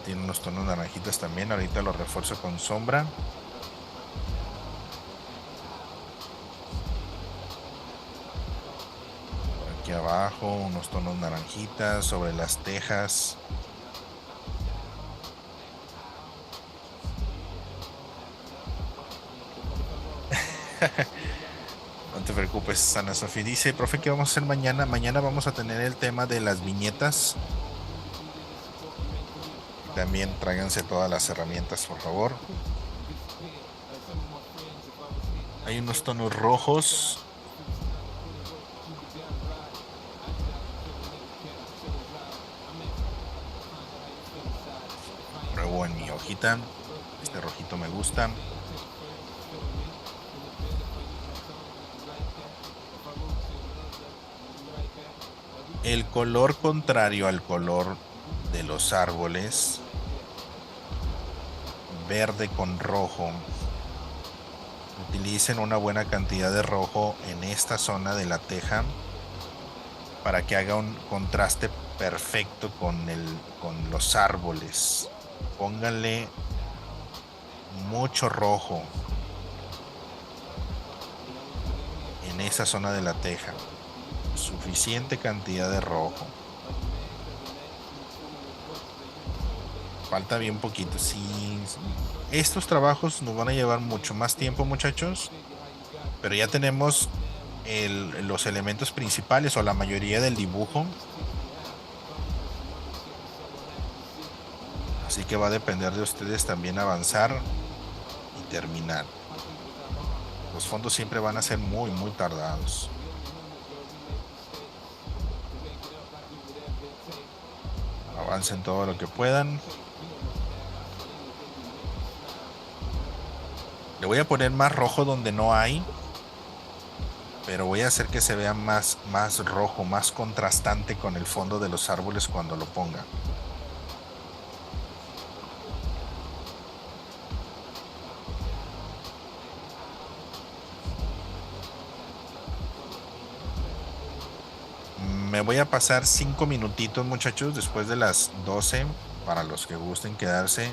Tiene unos tonos naranjitas también. Ahorita lo refuerzo con sombra. Aquí abajo unos tonos naranjitas sobre las tejas. No te preocupes, Ana Sofía. Dice, profe, ¿qué vamos a hacer mañana? Mañana vamos a tener el tema de las viñetas. También tráiganse todas las herramientas, por favor. Hay unos tonos rojos. Pruebo en mi hojita. Este rojito me gusta. El color contrario al color de los árboles, verde con rojo. Utilicen una buena cantidad de rojo en esta zona de la teja para que haga un contraste perfecto con los árboles. Pónganle mucho rojo en esa zona de la teja. Suficiente cantidad de rojo. Falta bien poquito. Sí, estos trabajos nos van a llevar mucho más tiempo, muchachos, pero ya tenemos los elementos principales o la mayoría del dibujo, así que va a depender de ustedes también avanzar y terminar. Los fondos siempre van a ser muy tardados. Avancen todo lo que puedan. Le voy a poner más rojo donde no hay. pero voy a hacer que se vea más rojo, más contrastante con el fondo de los árboles cuando lo ponga. Me voy a pasar 5 minutitos, muchachos, después de las 12, para los que gusten quedarse,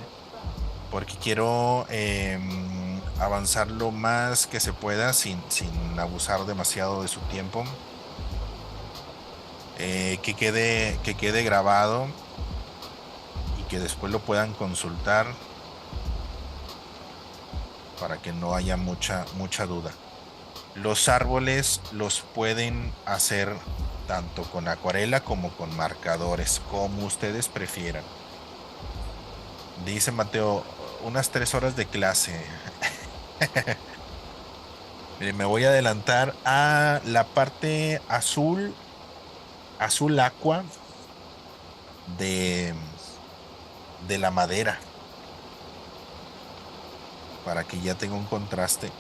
porque quiero avanzar lo más que se pueda sin abusar demasiado de su tiempo. Que quede grabado y que después lo puedan consultar para que no haya mucha duda. Los árboles los pueden hacer tanto con acuarela como con marcadores, como ustedes prefieran. Dice Mateo, unas 3 horas de clase. Mire, me voy a adelantar a la parte azul, azul aqua de, de la madera, para que ya tenga un contraste.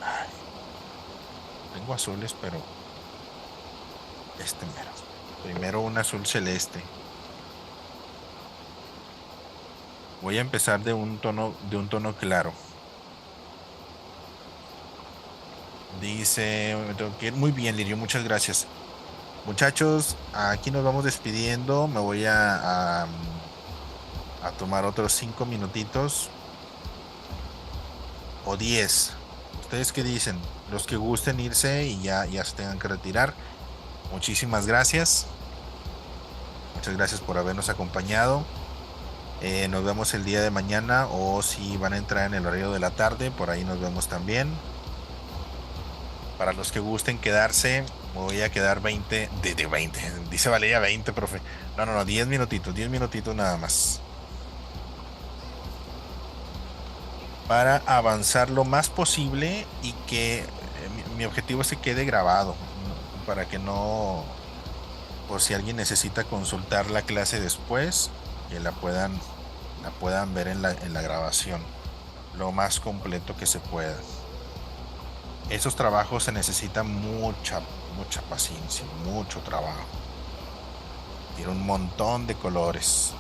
Ay, tengo azules, pero este mero. Primero un azul celeste. Voy a empezar de un tono claro. Dice, me tengo que ir. Muy bien, Lirio, muchas gracias. Muchachos, aquí nos vamos despidiendo. Me voy a tomar otros 5 minutitos o 10. ¿Ustedes qué dicen? Los que gusten irse y ya se tengan que retirar. Muchísimas gracias. Muchas gracias por habernos acompañado. Nos vemos el día de mañana, o si van a entrar en el horario de la tarde, por ahí nos vemos también. Para los que gusten quedarse, me voy a quedar 20, de 20, dice Valeria 20, profe. No, no, no, 10 minutitos nada más. Para avanzar lo más posible y que mi objetivo se quede grabado, ¿no? Para que no, por si alguien necesita consultar la clase después, que la puedan ver en la grabación, lo más completo que se pueda. Esos trabajos se necesita mucha paciencia, mucho trabajo. Tiene un montón de colores.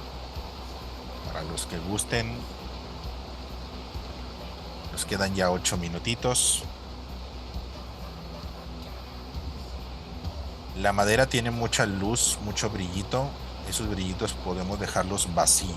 Para los que gusten, nos quedan ya 8 minutitos. La madera tiene mucha luz, mucho brillito. Esos brillitos podemos dejarlos vacíos.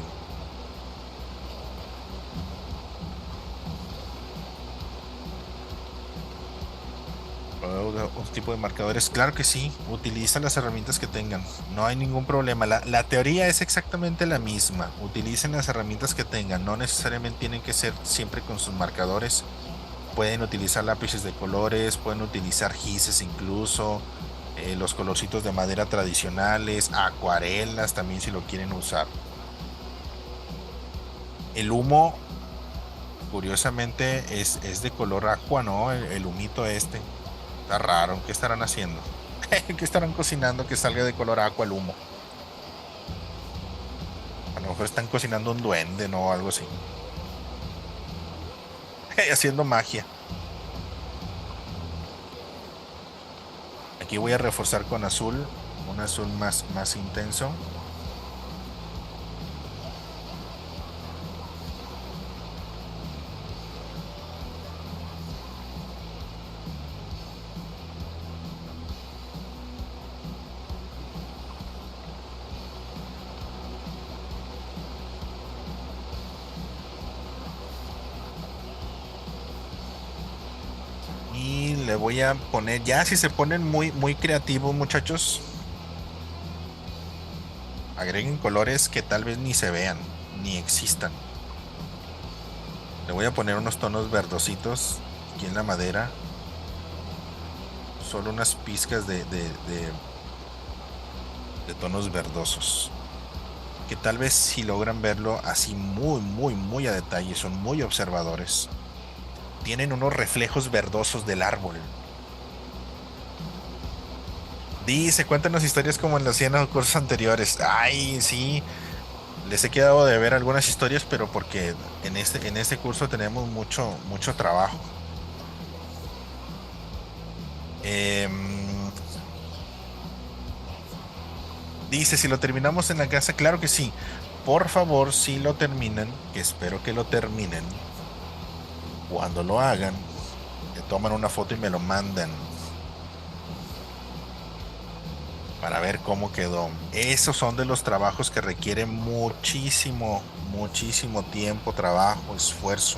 Un tipo de marcadores, claro que sí, utiliza las herramientas que tengan, no hay ningún problema. La teoría es exactamente la misma, utilicen las herramientas que tengan, no necesariamente tienen que ser siempre con sus marcadores, pueden utilizar lápices de colores, pueden utilizar gises incluso, los colorcitos de madera tradicionales, acuarelas también si lo quieren usar. El humo, curiosamente, es de color aqua, ¿no? El humito este. Está raro, ¿qué estarán haciendo? ¿Qué estarán cocinando que salga de color aqua el humo? A lo mejor están cocinando un duende, ¿no? Algo así. Haciendo magia. Aquí voy a reforzar con azul, un azul más intenso. Y le voy a poner, ya si se ponen muy creativos, muchachos, agreguen colores que tal vez ni se vean, ni existan. Le voy a poner unos tonos verdositos aquí en la madera. Solo unas pizcas de tonos verdosos. Que tal vez si logran verlo así muy a detalle, son muy observadores. Tienen unos reflejos verdosos del árbol. Dice, cuéntanos historias como en los 100 cursos anteriores. Ay, sí, les he quedado de ver algunas historias, pero porque en este curso tenemos mucho trabajo. Em, Dice, si lo terminamos en la casa, claro que sí. Por favor, si lo terminan, que espero que lo terminen, cuando lo hagan, te toman una foto y me lo mandan para ver cómo quedó. Esos son de los trabajos que requieren muchísimo, muchísimo tiempo, trabajo, esfuerzo.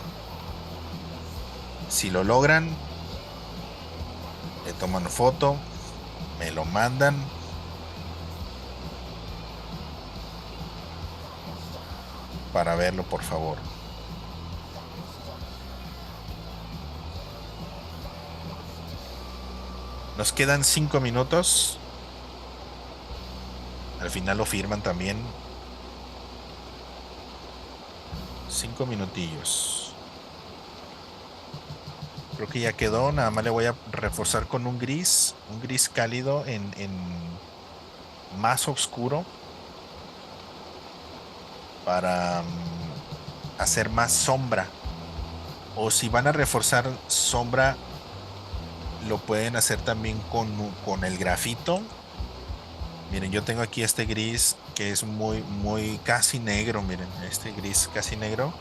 Si lo logran, le toman foto, me lo mandan para verlo, por favor. Nos quedan 5 minutos. Al final lo firman también. 5 minutillos. Creo que ya quedó. Nada más le voy a reforzar con un gris cálido en más oscuro para hacer más sombra. O si van a reforzar sombra, lo pueden hacer también con el grafito. Miren, yo tengo aquí este gris que es muy, muy casi negro. Miren, este gris casi negro.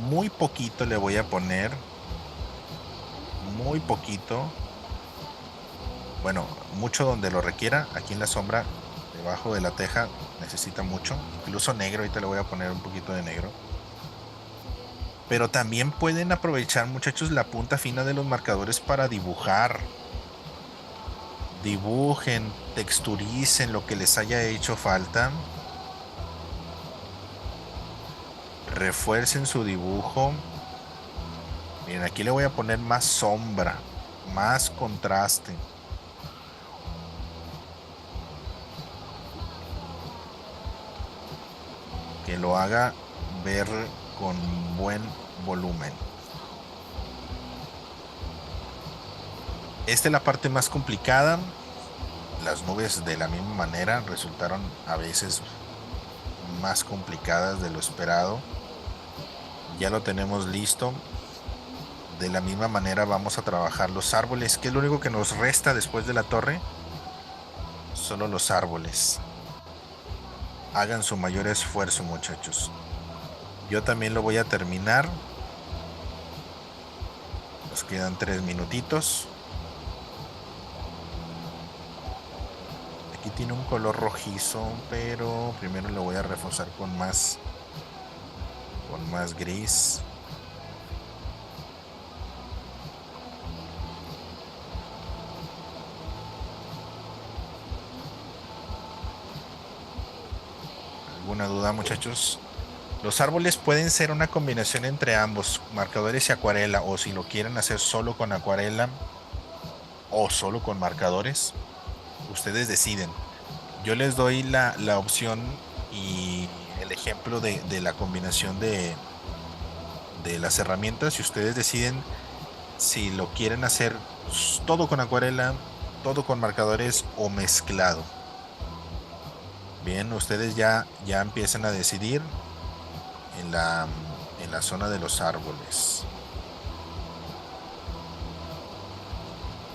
Muy poquito le voy a poner. Muy poquito. Bueno, mucho donde lo requiera. Aquí en la sombra, debajo de la teja, necesita mucho. Incluso negro, ahorita le voy a poner un poquito de negro. Pero también pueden aprovechar, muchachos, la punta fina de los marcadores para dibujar. Dibujen, texturicen lo que les haya hecho falta. Refuercen su dibujo. Miren, aquí le voy a poner más sombra, más contraste. Que lo haga ver con buen volumen. Esta es la parte más complicada. Las nubes de la misma manera resultaron a veces más complicadas de lo esperado. Ya lo tenemos listo. De la misma manera vamos a trabajar los árboles, que es lo único que nos resta después de la torre. Solo los árboles. Hagan su mayor esfuerzo, muchachos. Yo también lo voy a terminar. Nos quedan 3 minutitos. Aquí tiene un color rojizo, pero primero lo voy a reforzar con más gris. ¿Alguna duda, muchachos? Los árboles pueden ser una combinación entre ambos, marcadores y acuarela, o si lo quieren hacer solo con acuarela o solo con marcadores, ustedes deciden. Yo les doy la opción y el ejemplo de la combinación de las herramientas, y ustedes deciden si lo quieren hacer todo con acuarela, todo con marcadores o mezclado. Bien, ustedes ya empiezan a decidir en la zona de los árboles.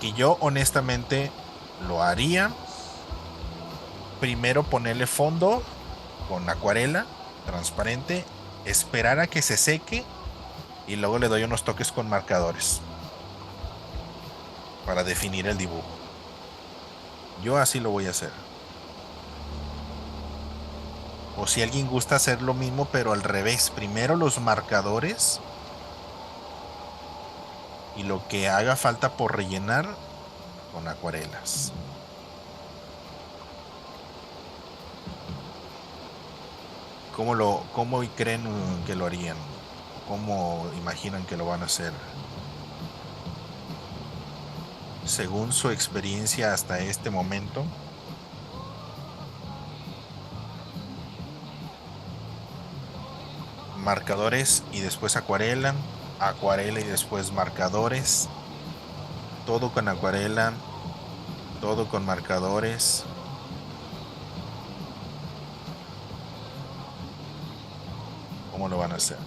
Que yo honestamente lo haría. Primero ponerle fondo con acuarela transparente, esperar a que se seque y luego le doy unos toques con marcadores para definir el dibujo. Yo así lo voy a hacer. O si alguien gusta hacer lo mismo, pero al revés, primero los marcadores y lo que haga falta por rellenar con acuarelas. ¿Cómo creen que lo harían? ¿O cómo imaginan que lo van a hacer? Según su experiencia hasta este momento. Marcadores y después acuarela, acuarela y después marcadores, todo con acuarela, todo con marcadores. ¿Cómo lo van a hacer?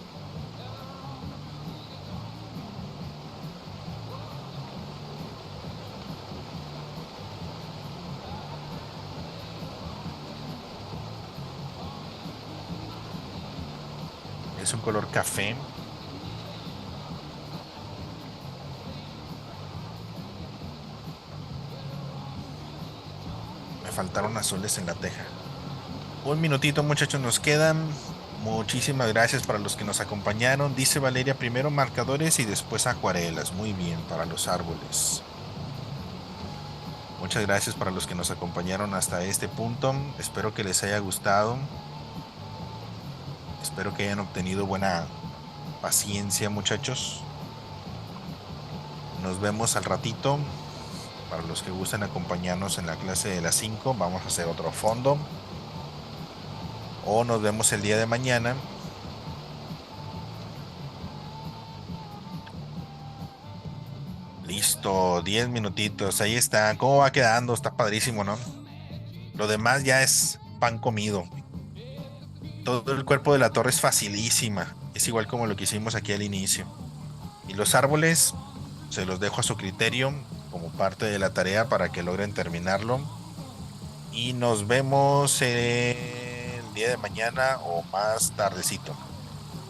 Es un color café. Me faltaron azules en la teja. Un minutito, muchachos, nos quedan. Muchísimas gracias para los que nos acompañaron. Dice Valeria, primero marcadores y después acuarelas. Muy bien, para los árboles. Muchas gracias para los que nos acompañaron hasta este punto. Espero que les haya gustado. Espero que hayan obtenido buena paciencia, muchachos. Nos vemos al ratito. Para los que gustan acompañarnos en la clase de las 5, vamos a hacer otro fondo. O nos vemos el día de mañana. Listo, 10 minutitos. Ahí está. ¿Cómo va quedando? Está padrísimo, ¿no? Lo demás ya es pan comido. Todo el cuerpo de la torre es facilísima. Es igual como lo que hicimos aquí al inicio. Y los árboles se los dejo a su criterio como parte de la tarea para que logren terminarlo. Y nos vemos el día de mañana o más tardecito.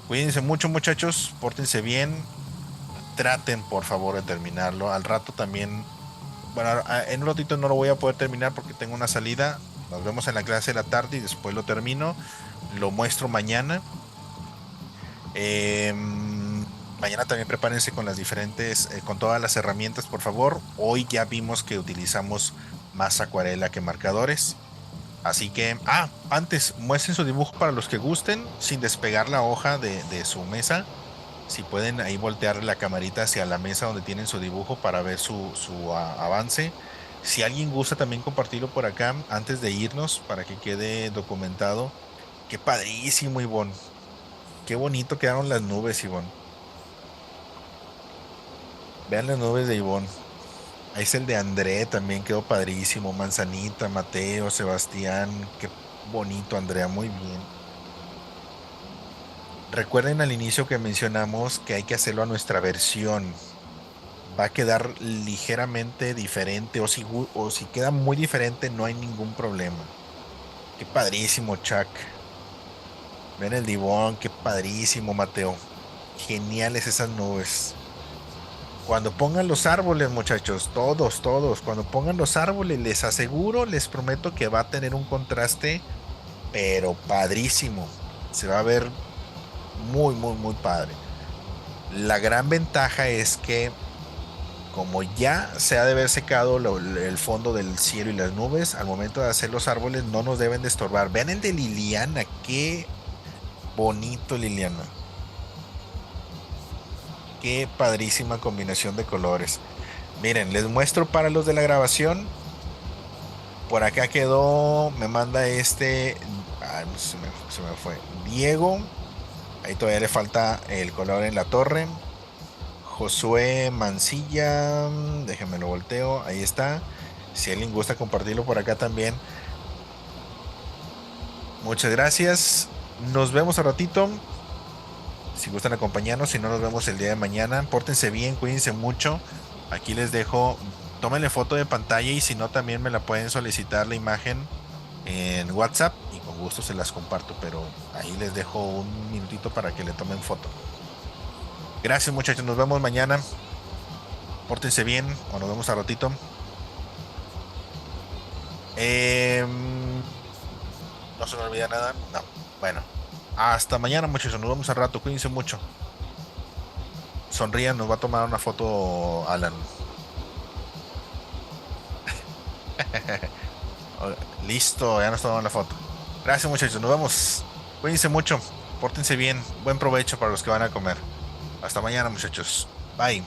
Cuídense mucho, muchachos. Pórtense bien. Traten, por favor, de terminarlo. Al rato también. Bueno, en un ratito no lo voy a poder terminar porque tengo una salida. Nos vemos en la clase de la tarde y después lo termino. Lo muestro mañana. Mañana también prepárense con las diferentes, con todas las herramientas, por favor. Hoy ya vimos que utilizamos más acuarela que marcadores. Así que, antes, muestren su dibujo para los que gusten, sin despegar la hoja de su mesa. Si pueden ahí voltear la camarita hacia la mesa donde tienen su dibujo para ver su avance. Si alguien gusta también compartirlo por acá antes de irnos para que quede documentado. Qué padrísimo, Ivonne. Qué bonito quedaron las nubes, Ivonne. Vean las nubes de Ivonne. Ahí es el de André, también quedó padrísimo. Manzanita, Mateo, Sebastián. Qué bonito, Andrea, muy bien. Recuerden al inicio que mencionamos que hay que hacerlo a nuestra versión. Va a quedar ligeramente diferente o si queda muy diferente no hay ningún problema. Qué padrísimo, Chuck. Ven el divón, qué padrísimo, Mateo. Geniales esas nubes. Cuando pongan los árboles, muchachos, todos, cuando pongan los árboles, les aseguro, les prometo que va a tener un contraste, pero padrísimo. Se va a ver muy, muy, muy padre. La gran ventaja es que como ya se ha de haber secado el fondo del cielo y las nubes, al momento de hacer los árboles no nos deben de estorbar. Vean el de Liliana, qué bonito, Liliana. Qué padrísima combinación de colores. Miren, les muestro para los de la grabación. Por acá quedó, me manda se me fue. Diego. Ahí todavía le falta el color en la torre. Josué Mancilla, déjenme lo volteo, ahí está. Si alguien gusta compartirlo por acá también. Muchas gracias. Nos vemos a ratito. Si gustan acompañarnos, si no nos vemos el día de mañana. Pórtense bien, cuídense mucho. Aquí les dejo, tómenle foto de pantalla y si no también me la pueden solicitar la imagen en WhatsApp y con gusto se las comparto, pero ahí les dejo un minutito para que le tomen foto. Gracias, muchachos, nos vemos mañana. Pórtense bien o nos vemos a ratito. No se me olvida nada. No, bueno. Hasta mañana, muchachos. Nos vemos al rato. Cuídense mucho. Sonrían, nos va a tomar una foto Alan. Listo, ya nos tomamos la foto. Gracias, muchachos. Nos vemos. Cuídense mucho. Pórtense bien. Buen provecho para los que van a comer. Hasta mañana, muchachos. Bye.